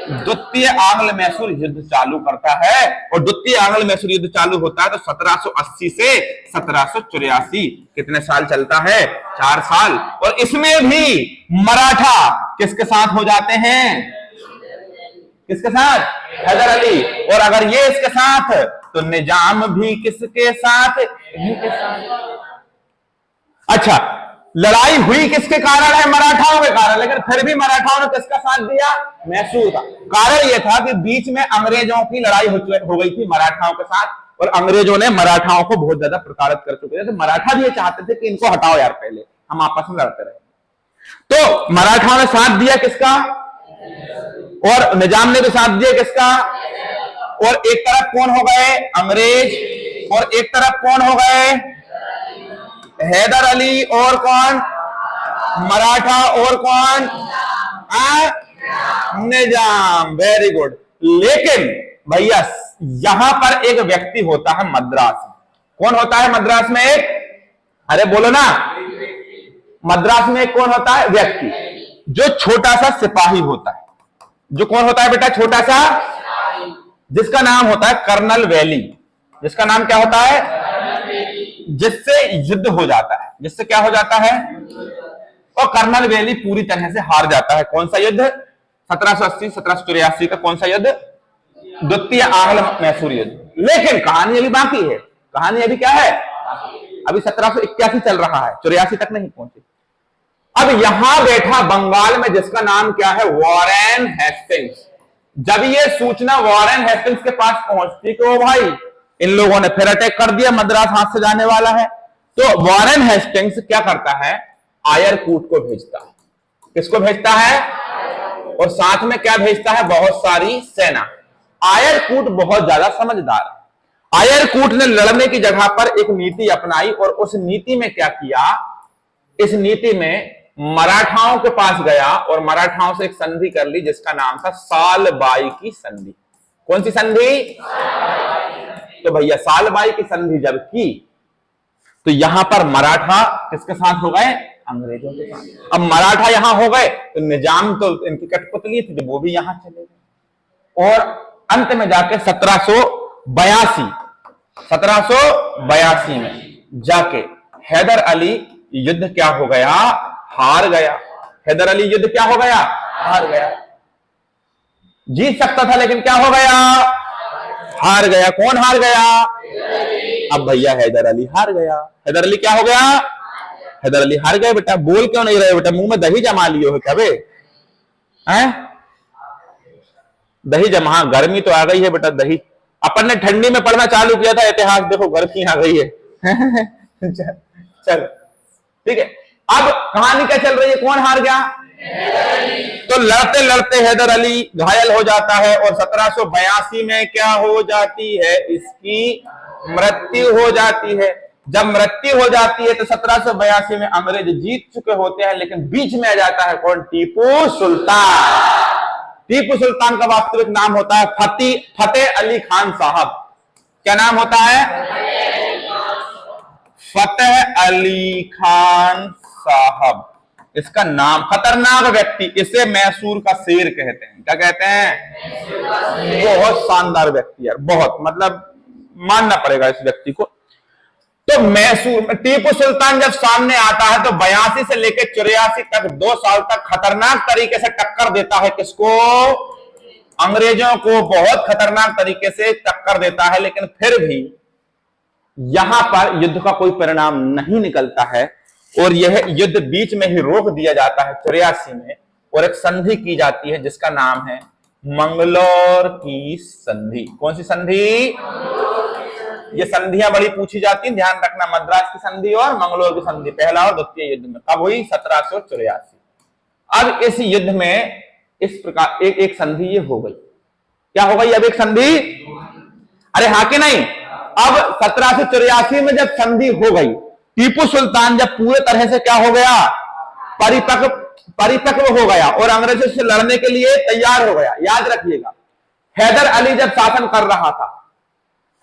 द्वितीय आंग्ल मैसूर युद्ध चालू करता है। और द्वितीय आंग्ल मैसूर युद्ध चालू होता है तो 1780 से 1784, कितने साल चलता है? 4 साल। और इसमें भी मराठा किसके साथ हो जाते हैं? किसके साथ? हैदर अली। और अगर ये इसके साथ तो निजाम भी किसके साथ? इनके साथ। अच्छा, लड़ाई हुई किसके कारण है? मराठाओं के कारण। लेकिन फिर भी मराठाओं ने किसका साथ दिया? मैसूर का। कारण यह था कि बीच में अंग्रेजों की लड़ाई हो गई थी मराठाओं के साथ, और अंग्रेजों ने मराठाओं को बहुत ज्यादा प्रताड़ित कर चुके थे। तो मराठा भी ये चाहते थे कि इनको हटाओ यार, पहले हम आपस में लड़ते रहे। तो मराठाओं ने साथ दिया किसका? और निजाम ने भी साथ दिया किसका? और एक तरफ कौन हो गए? अंग्रेज। और एक तरफ कौन हो गए? हैदर अली। और कौन? मराठा। और कौन? निजाम। Very good. लेकिन भैया यहां पर एक व्यक्ति होता है मद्रास में। कौन होता है मद्रास में? एक, अरे बोलो ना, मद्रास में एक कौन होता है? व्यक्ति जो छोटा सा सिपाही होता है। जो कौन होता है बेटा? छोटा सा, जिसका नाम होता है कर्नल वैली। जिसका नाम क्या होता है? जिससे युद्ध हो जाता है। जिससे क्या हो जाता है? और कर्नल वैली पूरी तरह से हार जाता है। कौन सा युद्ध? 1780 1784 का कौन सा युद्ध? द्वितीय आंग्ल मैसूर युद्ध। लेकिन कहानी अभी बाकी है। कहानी अभी क्या है? अभी 1781 चल रहा है, 84 तक नहीं पहुंची। अब यहां बैठा बंगाल में जिसका नाम क्या है? Warren Hastings. जब ये सूचना वॉरेन हेस्टिंग्स के पास पहुंचती कि ओ भाई, इन लोगों ने फिर अटैक कर दिया, मद्रास हाथ से जाने वाला है, तो वॉरेन हेस्टिंग्स क्या करता है? आयरकूट को भेजता है। किसको भेजता है? और साथ में क्या भेजता है? बहुत सारी सेना। आयरकूट बहुत ज्यादा समझदार है। आयरकूट ने लड़ने की जगह पर एक नीति अपनाई, और उस नीति में क्या किया? इस नीति में मराठाओं के पास गया और मराठाओं से एक संधि कर ली जिसका नाम था सालबाई की संधि। कौन सी संधि? तो भैया सालबाई की संधि जब की तो यहां पर मराठा किसके साथ हो गए? अंग्रेजों के साथ। अब मराठा यहां हो गए तो निजाम तो इनकी कठपुतली थी, जब वो भी यहां चले गए। और अंत में जाके 1782 में जाके हैदर अली युद्ध क्या हो गया? हार गया। हैदर अली युद्ध क्या हो गया? हार गया। जीत सकता था लेकिन क्या हो गया? हार गया। कौन हार गया? अब भैया हैदर अली हार गया। हैदर अली क्या हो गया? हैदर अली हार गए। बेटा बोल क्यों नहीं रहे? बेटा मुंह में दही जमा लिए हो क्या बे? हैं? दही जमा, गर्मी तो आ गई है बेटा। दही अपन ने ठंडी में पढ़ना चालू किया था इतिहास, देखो गर्मी आ गई है। चलो ठीक है। अब कहानी क्या चल रही है? कौन हार गया? तो लड़ते लड़ते हैदर अली घायल हो जाता है, और 1782 में क्या हो जाती है? इसकी मृत्यु हो जाती है। जब मृत्यु हो जाती है तो 1782 में अंग्रेज जीत चुके होते हैं, लेकिन बीच में आ जाता है कौन? टीपू सुल्तान। टीपू सुल्तान का वास्तविक नाम होता है फतेह अली खान साहब। क्या नाम होता है? फतेह अली खान साहब इसका नाम। खतरनाक व्यक्ति, इसे मैसूर का शेर कहते हैं। क्या कहते हैं? बहुत शानदार व्यक्ति यार, बहुत, मतलब मानना पड़ेगा इस व्यक्ति को। तो मैसूर में टीपू सुल्तान जब सामने आता है तो 82 से लेकर 84 तक 2 साल तक खतरनाक तरीके से टक्कर देता है। किसको? अंग्रेजों को बहुत खतरनाक तरीके से टक्कर देता है। लेकिन फिर भी यहां पर युद्ध का कोई परिणाम नहीं निकलता है, और यह युद्ध बीच में ही रोक दिया जाता है 84 में, और एक संधि की जाती है जिसका नाम है मंगलौर की संधि। कौन सी संधि? ये संधियां बड़ी पूछी जाती हैं, ध्यान रखना। मद्रास की संधि और मंगलौर की संधि, पहला और द्वितीय युद्ध में कब हुई? 1784। अब इस युद्ध में इस प्रकार एक संधि ये हो गई। क्या हो गई? अब एक संधि अरे हाँ कि नहीं। अब 1784 में जब संधि हो गई, टीपू सुल्तान जब पूरे तरह से क्या हो गया, परिपक्व हो गया और अंग्रेजों से लड़ने के लिए तैयार हो गया। याद रखिएगा, हैदर अली जब शासन कर रहा था,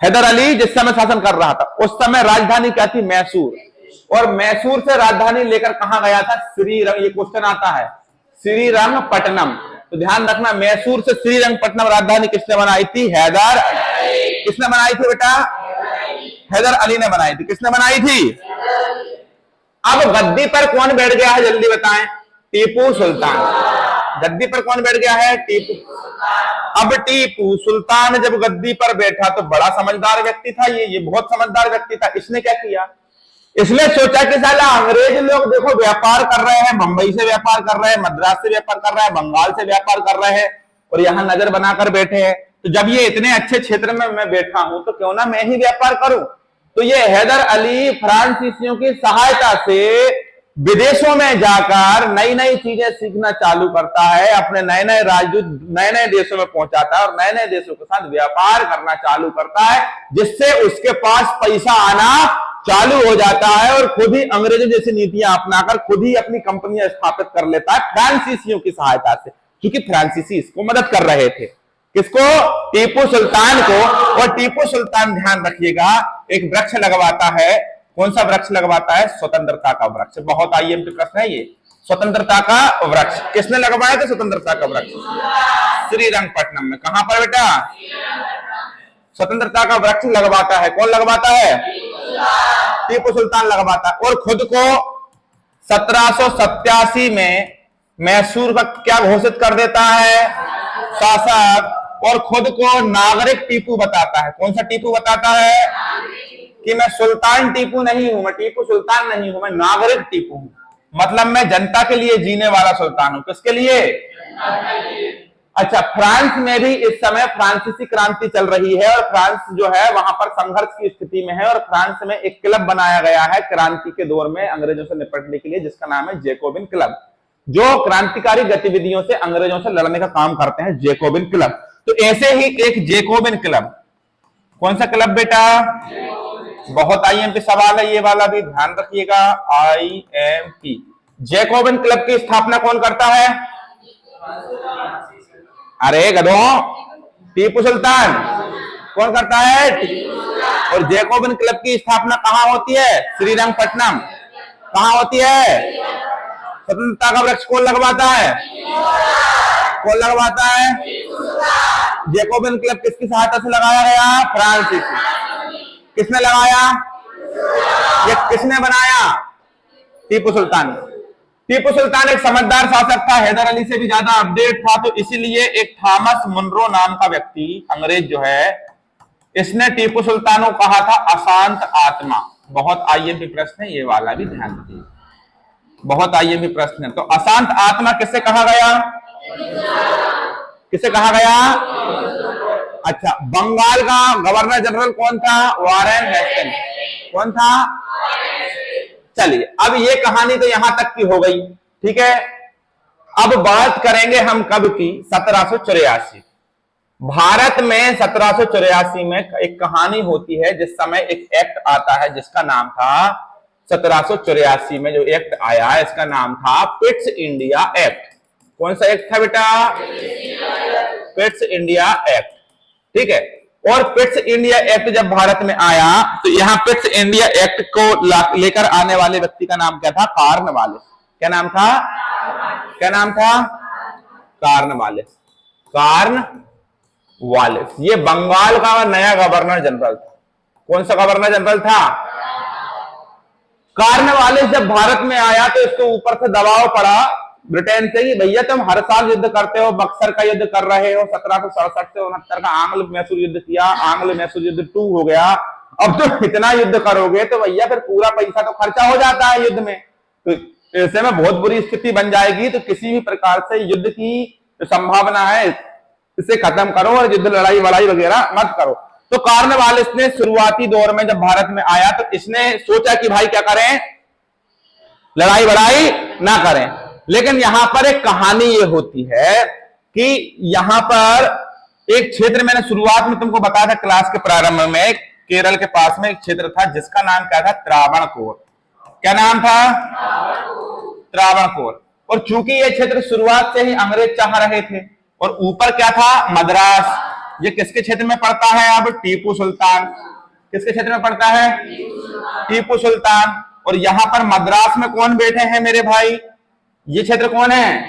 हैदर अली जिस समय शासन कर रहा था, उस समय राजधानी क्या थी, मैसूर। और मैसूर से राजधानी लेकर कहां गया था, श्रीरंग। ये क्वेश्चन आता है, श्रीरंगपट्टनम। तो ध्यान रखना, मैसूर से श्रीरंगपट्टनम राजधानी किसने बनाई थी, हैदर। किसने बनाई थी बेटा, हैदर अली ने बनाई थी। किसने बनाई थी। अब गद्दी पर कौन बैठ गया है, जल्दी बताएं, टीपू सुल्तान। गद्दी पर कौन बैठ गया है, टीपू। अब टीपू सुल्तान जब गद्दी पर बैठा तो बड़ा समझदार व्यक्ति था, ये बहुत समझदार व्यक्ति था। इसने क्या किया, इसने सोचा कि साला अंग्रेज लोग देखो व्यापार कर रहे हैं, मुंबई से व्यापार कर रहे हैं, मद्रास से व्यापार कर रहे हैं, बंगाल से व्यापार कर रहे हैं, और यहां नजर बनाकर बैठे हैं। तो जब ये इतने अच्छे क्षेत्र में मैं बैठा हूं तो क्यों ना मैं ही व्यापार करूं। तो ये हैदर अली फ्रांसीसियों की सहायता से विदेशों में जाकर नई नई चीजें सीखना चालू करता है, अपने नए नए राजदूत नए नए देशों में पहुंचाता है और नए नए देशों के साथ व्यापार करना चालू करता है, जिससे उसके पास पैसा आना चालू हो जाता है और खुद ही अंग्रेजों जैसी नीतियां अपनाकर खुद ही अपनी कंपनियां स्थापित कर लेता है फ्रांसीसियों की सहायता से, क्योंकि फ्रांसीसी इसको मदद कर रहे थे। किसको, टीपू सुल्तान को। और टीपू सुल्तान ध्यान रखिएगा एक वृक्ष लगवाता है। कौन सा वृक्ष लगवाता है, स्वतंत्रता का वृक्ष। बहुत आईएमपी प्रश्न है ये, स्वतंत्रता का वृक्ष किसने लगवाया था, स्वतंत्रता का वृक्ष श्रीरंगपट्टनम में। कहां पर बेटा, स्वतंत्रता का वृक्ष लगवाता है। कौन लगवाता है, टीपू सुल्तान लगवाता है। और खुद को 1787 में मैसूर का क्या घोषित कर देता है, शासक। और खुद को नागरिक टीपू बताता है। कौन सा टीपू बताता है, कि मैं सुल्तान टीपू नहीं हूं, मैं टीपू सुल्तान नहीं हूं, मैं नागरिक टीपू हूं। मतलब मैं जनता के लिए जीने वाला सुल्तान हूं। किसके लिए, अच्छा। फ्रांस में भी इस समय फ्रांसीसी क्रांति चल रही है और फ्रांस जो है वहां पर संघर्ष की स्थिति में है। और फ्रांस में एक क्लब बनाया गया है क्रांति के दौर में अंग्रेजों से निपटने के लिए, जिसका नाम है जैकोबिन क्लब, जो क्रांतिकारी गतिविधियों से अंग्रेजों से लड़ने का काम करते हैं, जैकोबिन क्लब। तो ऐसे ही एक जैकोबिन क्लब, कौन सा क्लब बेटा, बहुत आईएमपी सवाल है ये वाला भी, ध्यान रखिएगा, आईएमपी। जैकोबिन क्लब की स्थापना कौन करता है, अरे गधों, टीपू सुल्तान। कौन करता है, और जैकोबिन क्लब की स्थापना कहां होती है, श्रीरंगपट्टनम। कहां होती है, स्वतंत्रता का वृक्ष कौन लगवाता है, कौन लगवाता है, जैकोबिन क्लब किसकी सहायता से लगाया गया, फ्रांसीसी। किसने लगाया, ये किसने बनाया, टीपू सुल्तान। टीपू सुल्तान एक समझदार शासक था, हैदर अली से भी ज्यादा अपडेट था, तो इसीलिए एक थॉमस मुनरो नाम का व्यक्ति अंग्रेज जो है, इसने टीपू सुल्तान को कहा था अशांत आत्मा। बहुत आईएमपी प्रश्न है ये वाला भी, ध्यान रखिए, बहुत आईएमपी प्रश्न है। तो अशांत आत्मा किससे कहा गया, किससे कहा गया, अच्छा। बंगाल का गवर्नर जनरल कौन था, वारेन हेस्टिंग्स। कौन था, चलिए अब ये कहानी तो यहां तक की हो गई, ठीक है। अब बात करेंगे हम कब की, 1784। भारत में 1784 में एक कहानी होती है, जिस समय एक एक्ट आता है जिसका नाम था, 1784 में जो एक्ट आया इसका नाम था पिट्स इंडिया एक्ट। कौन सा एक्ट था बेटा, पिट्स इंडिया एक्ट, ठीक है। और पिट्स इंडिया एक्ट जब भारत में आया तो यहां पिट्स इंडिया एक्ट को लेकर आने वाले व्यक्ति का नाम क्या था, कॉर्नवालिस। क्या नाम था, क्या नाम था, कॉर्नवालिस। कॉर्नवालिस ये बंगाल का नया गवर्नर जनरल था। कौन सा गवर्नर जनरल था, कॉर्नवालिस। जब भारत में आया तो इसके ऊपर से दबाव पड़ा ब्रिटेन से कि भैया तुम हर साल युद्ध करते हो, बक्सर का युद्ध कर रहे हो, 1767 से 69 का आंग्ल मैसूर युद्ध किया, आंग्ल मैसूर युद्ध 2 हो गया, अब तुम इतना युद्ध करोगे तो भैया फिर पूरा पैसा तो खर्चा हो जाता है युद्ध में, तो ऐसे में बहुत बुरी स्थिति बन जाएगी। तो किसी भी प्रकार से युद्ध की संभावना है इसे खत्म करो और युद्ध लड़ाई वड़ाई वगैरह मत करो। तो कॉर्नवालिस ने शुरुआती दौर में जब भारत में आया तो इसने सोचा कि भाई क्या करें, लड़ाई वड़ाई ना करें। लेकिन यहां पर एक कहानी ये होती है कि यहां पर एक क्षेत्र मैंने शुरुआत में तुमको बताया था क्लास के प्रारंभ में, केरल के पास में एक क्षेत्र था जिसका नाम क्या था, त्रावणकोर। क्या नाम था, त्रावणकोर। और चूंकि ये क्षेत्र शुरुआत से ही अंग्रेज चाह रहे थे, और ऊपर क्या था, मद्रास। ये किसके क्षेत्र में पड़ता है, अब टीपू सुल्तान। किसके क्षेत्र में पड़ता है, टीपू सुल्तान। और यहां पर मद्रास में कौन बैठे हैं मेरे भाई, ये क्षेत्र कौन है,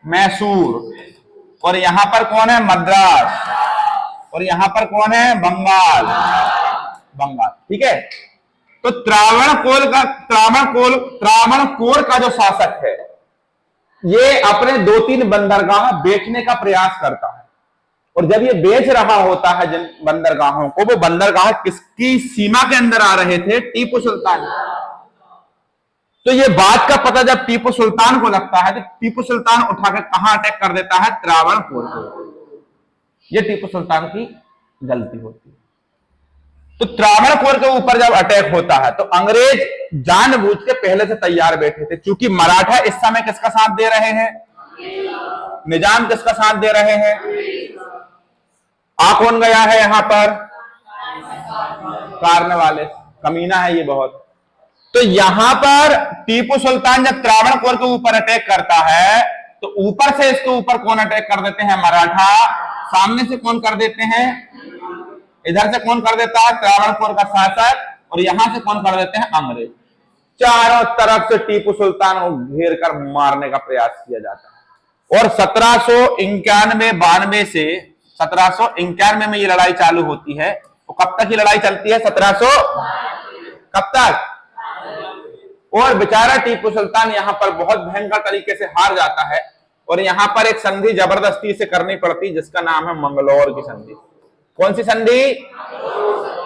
मैसूर। और यहां पर कौन है, मद्रास। और यहां पर कौन है, बंगाल। बंगाल, ठीक है। तो त्रावणकोर का जो शासक है, ये अपने 2-3 बंदरगाह बेचने का प्रयास करता है। और जब ये बेच रहा होता है जिन बंदरगाहों को, वो बंदरगाह किसकी सीमा के अंदर आ रहे थे, टीपू सुल्तान। तो ये बात का पता जब टीपू सुल्तान को लगता है, तो टीपू सुल्तान उठाकर कहां अटैक कर देता है, त्रावणकोर को। ये टीपू सुल्तान की गलती होती है। तो त्रावणकोर के ऊपर जब अटैक होता है, तो अंग्रेज जानबूझ के पहले से तैयार बैठे थे, क्योंकि मराठा इस समय किसका साथ दे रहे हैं, निजाम किसका साथ दे रहे हैं। आ कौन गया है यहां पर, कारने वाले, कमीना है ये बहुत। तो यहां पर टीपू सुल्तान जब त्रावणकोर के ऊपर अटैक करता है, तो ऊपर से इसके ऊपर कौन अटैक कर देते हैं, मराठा। सामने से कौन कर देते हैं, इधर से कौन कर देता है, त्रावणकोर का शासक। और यहां से कौन कर देते हैं, अंग्रेज। चारों तरफ से टीपू सुल्तान को घेर कर मारने का प्रयास किया जाता है। और 1791-92 से 1791 में ये लड़ाई चालू होती है। तो कब तक ये लड़ाई चलती है, 1700, कब तक। और बेचारा टीपू सुल्तान यहां पर बहुत भयंकर तरीके से हार जाता है, और यहां पर एक संधि जबरदस्ती से करनी पड़ती, जिसका नाम है मंगलौर की संधि। कौन सी संधि,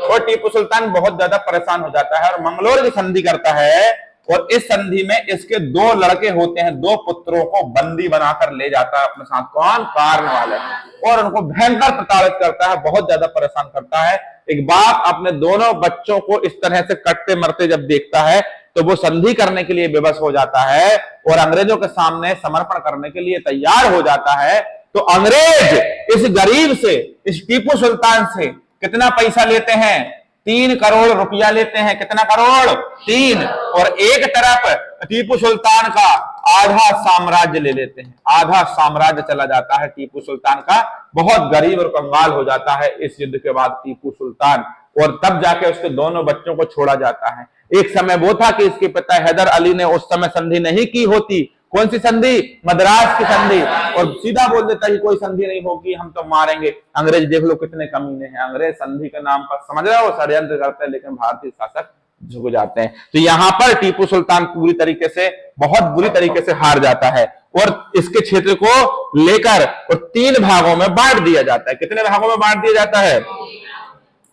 और टीपू सुल्तान बहुत ज्यादा परेशान हो जाता है और मंगलौर की संधि करता है। और इस संधि में इसके 2 लड़के होते हैं, 2 पुत्रों को बंदी बनाकर ले जाता है अपने साथ, कौन, कारन वाले। और उनको भयंकर प्रताड़ित करता है, बहुत ज्यादा परेशान करता है। एक बाप अपने दोनों बच्चों को इस तरह से कटते मरते जब देखता है, तो वो संधि करने के लिए विवश हो जाता है और अंग्रेजों के सामने समर्पण करने के लिए तैयार हो जाता है। तो अंग्रेज इस गरीब से, इस टीपू सुल्तान से कितना पैसा लेते हैं, 3 करोड़ रुपया लेते हैं। कितना करोड़, 3। और एक तरफ टीपू सुल्तान का आधा साम्राज्य ले लेते हैं, आधा साम्राज्य चला जाता है टीपू सुल्तान का। बहुत गरीब और कंगाल हो जाता है इस युद्ध के बाद टीपू सुल्तान। और तब जाके उसके दोनों बच्चों को छोड़ा जाता है। एक समय वो था कि इसके पिता हैदर अली ने उस समय संधि नहीं की होती। कौन सी संधि, मद्रास की संधि। और सीधा बोल देता कि कोई संधि नहीं होगी, हम तो मारेंगे। अंग्रेज देख लो कितने कमीने हैं, अंग्रेज संधि के नाम पर, समझ रहे हो, षड्यंत्र करते हैं, लेकिन भारतीय शासक झुक जाते हैं। तो यहां पर टीपू सुल्तान पूरी तरीके से, बहुत बुरी तरीके से हार जाता है। और इसके क्षेत्र को लेकर और 3 भागों में बांट दिया जाता है। कितने भागों में बांट दिया जाता है,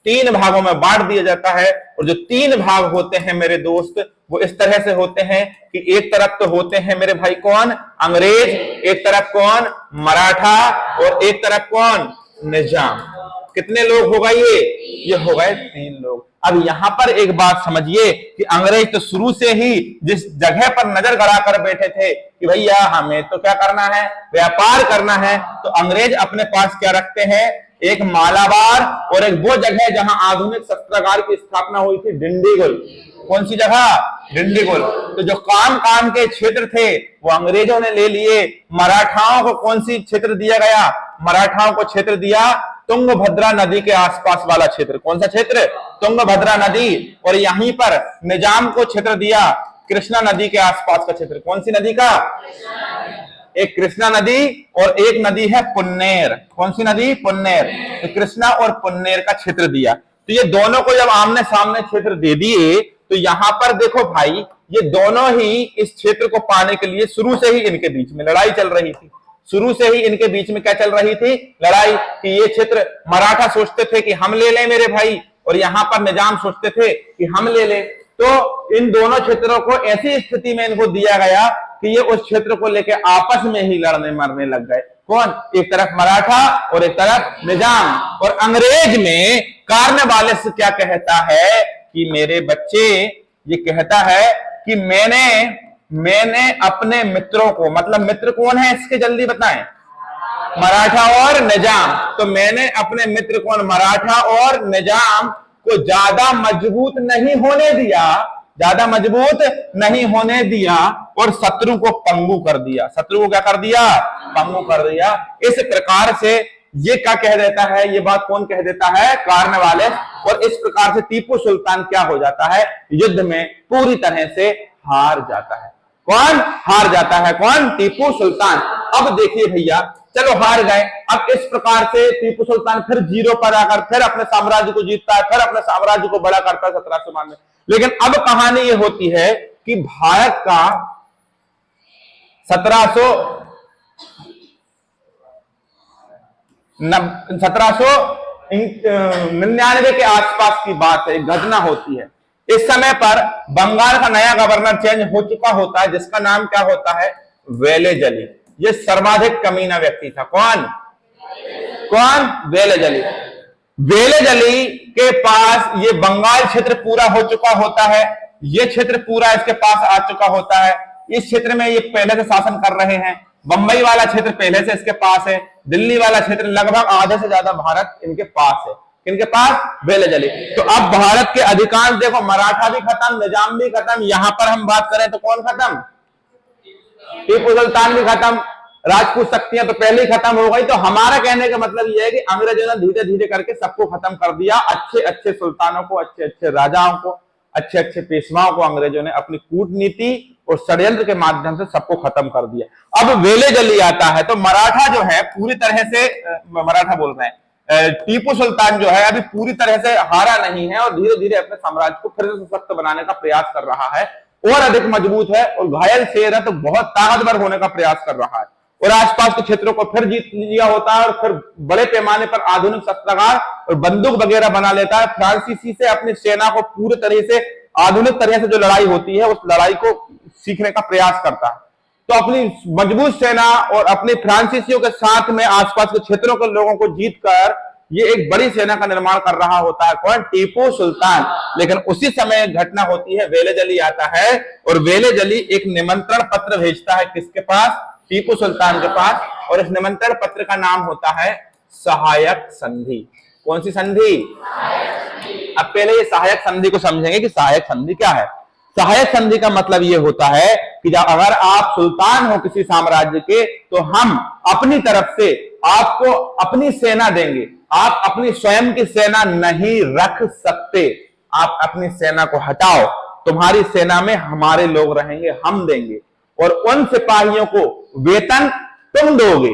3 भागों में बांट दिया जाता है। और जो 3 भाग होते हैं मेरे दोस्त, वो इस तरह से होते हैं कि एक तरफ तो होते हैं मेरे भाई कौन, अंग्रेज, एक तरफ कौन, मराठा, और एक तरफ कौन, निजाम। कितने लोग हो गए ये हो गए 3 लोग। अब यहां पर एक बात समझिए कि अंग्रेज तो शुरू से ही जिस जगह पर नजर गड़ाकर बैठे थे कि भैया हमें तो क्या करना है, व्यापार करना है, तो अंग्रेज अपने पास क्या रखते हैं, एक मालाबार और एक वो जगह जहां आधुनिक शस्त्रागार की स्थापना हुई थी, डिंडीगुल। कौन सी जगह, डिंडीगुल। तो जो काम के क्षेत्र थे वो अंग्रेजों ने ले लिए। मराठाओं को कौन सी क्षेत्र दिया गया, मराठाओं को क्षेत्र दिया तुंगभद्रा नदी के आसपास वाला क्षेत्र। कौन सा क्षेत्र, तुंगभद्रा नदी। और यहीं पर निजाम को क्षेत्र दिया कृष्णा नदी के आसपास का क्षेत्र। कौन सी नदी का, एक कृष्णा नदी और एक नदी है पुन्नेर। कौन सी नदी, पुन्नेर। तो कृष्णा और पुन्नेर का क्षेत्र दिया। तो ये दोनों को जब आमने सामने क्षेत्र दे दिए, तो यहां पर देखो भाई, ये दोनों ही इस क्षेत्र को पाने के लिए शुरू से ही इनके बीच में लड़ाई चल रही थी। शुरू से ही इनके बीच में क्या चल रही थी, लड़ाई। कि ये क्षेत्र मराठा सोचते थे कि हम ले लें मेरे भाई, और यहां पर निजाम सोचते थे कि हम ले लें। तो इन दोनों क्षेत्रों को ऐसी स्थिति में इनको दिया गया कि ये उस क्षेत्र को लेकर आपस में ही लड़ने मरने लग गए। कौन, एक तरफ मराठा और एक तरफ निजाम। और अंग्रेज में कार्नवालिस क्या कहता है कि मेरे बच्चे, ये कहता है कि मैंने अपने मित्रों को, मतलब मित्र कौन है इसके, जल्दी बताएं, मराठा और निजाम। तो मैंने अपने मित्र कौन मराठा और निजाम को ज्यादा मजबूत नहीं होने दिया, ज्यादा मजबूत नहीं होने दिया और शत्रु को पंगु कर दिया। शत्रु को क्या कर दिया? पंगु कर दिया। इस प्रकार से ये क्या कह देता है, ये बात कौन कह देता है? कॉर्नवालिस। और इस प्रकार से टीपू सुल्तान क्या हो जाता है? युद्ध में पूरी तरह से हार जाता है। कौन हार जाता है? कौन? टीपू सुल्तान। अब देखिए भैया, चलो हार गए। अब इस प्रकार से टीपू सुल्तान फिर जीरो पर आकर फिर अपने साम्राज्य को जीतता है, फिर अपने साम्राज्य को बड़ा करता है 1792 में। लेकिन अब कहानी ये होती है कि भारत का 1799 के आसपास की बात है, घटना होती है। इस समय पर बंगाल का नया गवर्नर चेंज हो चुका होता है, जिसका नाम क्या होता है? वेलेजली। ये सर्वाधिक कमीना व्यक्ति था। कौन? वेलेजली। वेलेजली के पास ये बंगाल क्षेत्र पूरा हो चुका होता है, ये क्षेत्र पूरा इसके पास आ चुका होता है। इस क्षेत्र में ये पहले से शासन कर रहे हैं। बंबई वाला क्षेत्र पहले से इसके पास है, दिल्ली वाला क्षेत्र लगभग आधे से ज्यादा भारत इनके पास है। इनके पास? वेलेजली। तो अब भारत के अधिकांश देखो, मराठा भी खत्म, निजाम भी खत्म। यहां पर हम बात करें तो कौन खत्म? टीपू सुल्तान भी खत्म, राजपूत शक्तियां तो पहले ही खत्म हो गई। तो हमारा कहने का मतलब यह है कि अंग्रेजों ने धीरे धीरे करके सबको खत्म कर दिया। अच्छे अच्छे सुल्तानों को, अच्छे अच्छे राजाओं को, अच्छे अच्छे पेशवाओं को अंग्रेजों ने अपनी कूटनीति और षड्यंत्र के माध्यम से सबको खत्म कर दिया। अब वेलेजली आता है तो मराठा जो है पूरी तरह से, मराठा बोल रहे हैं, टीपू सुल्तान जो है अभी पूरी तरह से हारा नहीं है और धीरे धीरे अपने साम्राज्य को फिर से सशक्त बनाने का प्रयास कर रहा है, और अधिक मजबूत है। और घायल शेर है तो बहुत ताकतवर होने का प्रयास कर रहा है और आसपास के क्षेत्रों को फिर जीत लिया होता है और फिर बड़े पैमाने पर आधुनिक शस्त्रागार और बंदूक वगैरह बना लेता है। फ्रांसीसी से अपनी सेना को पूरी तरह से आधुनिक तरह से जो लड़ाई होती है उस लड़ाई को सीखने का प्रयास करता है। तो अपनी मजबूत सेना और अपने फ्रांसीसियों के साथ में आसपास के क्षेत्रों के लोगों को जीतकर ये एक बड़ी सेना का निर्माण कर रहा होता है। कौन? टीपू सुल्तान। लेकिन उसी समय घटना होती है, वेलेजली आता है और वेलेजली एक निमंत्रण पत्र भेजता है किसके पास? टीपू सुल्तान के पास। और इस निमंत्रण पत्र का नाम होता है सहायक संधि। कौन सी संधि? अब पहले ये सहायक संधि को समझेंगे कि सहायक संधि क्या है। सहायक संधि का मतलब ये होता है कि जब अगर आप सुल्तान हो किसी साम्राज्य के तो हम अपनी तरफ से आपको अपनी सेना देंगे। आप अपनी स्वयं की सेना नहीं रख सकते, आप अपनी सेना को हटाओ, तुम्हारी सेना में हमारे लोग रहेंगे, हम देंगे। और उन सिपाहियों को वेतन तुम दोगे।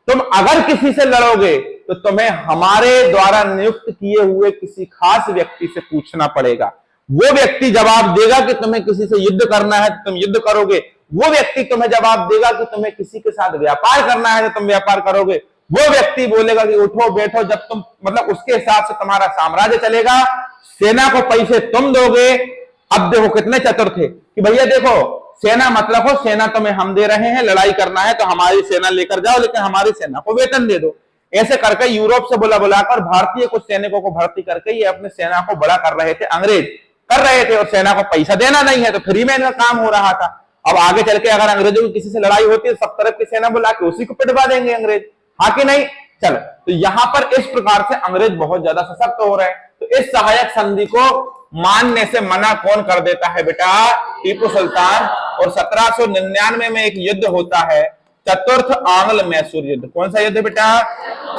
तुम अगर किसी से लड़ोगे तो तुम्हें हमारे द्वारा नियुक्त किए हुए किसी खास व्यक्ति से पूछना पड़ेगा। वो व्यक्ति जवाब देगा कि तुम्हें किसी से युद्ध करना है तो तुम युद्ध करोगे। वो व्यक्ति तुम्हें जवाब देगा कि तुम्हें किसी के साथ व्यापार करना है तो तुम व्यापार करोगे। वो व्यक्ति बोलेगा कि उठो बैठो, जब तुम मतलब उसके हिसाब से तुम्हारा साम्राज्य चलेगा। सेना को पैसे तुम दोगे। अब देखो कितने चतुर थे कि भैया देखो, सेना मतलब हो, सेना तुम्हें हम दे रहे हैं, लड़ाई करना है तो हमारी सेना लेकर जाओ, लेकिन हमारी सेना को वेतन दे दो। ऐसे करके यूरोप से बुलाकर भारतीय कुछ सैनिकों को भर्ती करके ये अपनी सेना को बड़ा कर रहे थे, अंग्रेज कर रहे थे। और सेना को पैसा देना नहीं है तो फ्री में इनका काम हो रहा था। अब आगे चल के अगर अंग्रेजों की किसी से लड़ाई होती है सब तरफ की सेना बुला के उसी को पिटवा देंगे अंग्रेज, हाँ कि नहीं? चलो, तो यहां पर इस प्रकार से अंग्रेज बहुत ज्यादा सशक्त हो रहे हैं। तो इस सहायक संधि को मानने से मना कौन कर देता है बेटा? टीपू सुल्तान। और 1799 में एक युद्ध होता है, चतुर्थ आंग्ल मैसूर युद्ध। कौन सा युद्ध बेटा?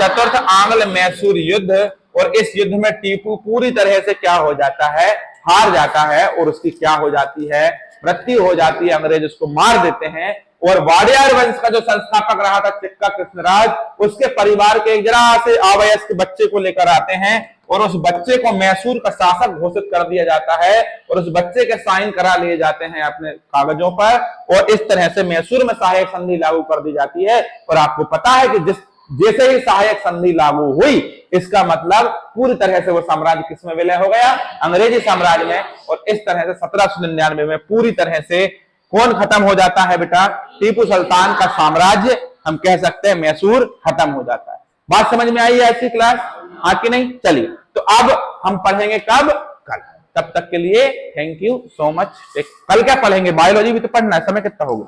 चतुर्थ आंग्ल मैसूर युद्ध। और इस युद्ध में टीपू पूरी तरह से क्या हो जाता है? हार जाता है और उसकी क्या हो जाती है? मृत्यु हो जाती है। अंग्रेज उसको मार देते हैं। और वाडियार वंश का जो संस्थापक रहा था चिक्का कृष्णराज, उसके परिवार के एक जरा से अवयस्क बच्चे को लेकर आते हैं और उस बच्चे को मैसूर का शासक घोषित कर दिया जाता है और उस बच्चे के साइन करा लिए जाते हैं अपने कागजों पर। और इस तरह से मैसूर में सहायक संधि लागू कर दी जाती है। और आपको पता है कि जैसे ही सहायक संधि लागू हुई, इसका मतलब पूरी तरह से वो साम्राज्य किसमें विलय हो गया? अंग्रेजी साम्राज्य में। और इस तरह से 1799 में पूरी तरह से कौन खत्म हो जाता है बेटा? टीपू सुल्तान का साम्राज्य, हम कह सकते हैं मैसूर खत्म हो जाता है। बात समझ में आई है ऐसी क्लास? हाँ कि नहीं? चलिए, तो अब हम पढ़ेंगे कब? कल। तब तक के लिए थैंक यू सो मच। कल क्या पढ़ेंगे? बायोलॉजी भी तो पढ़ना है। समय कितना होगा?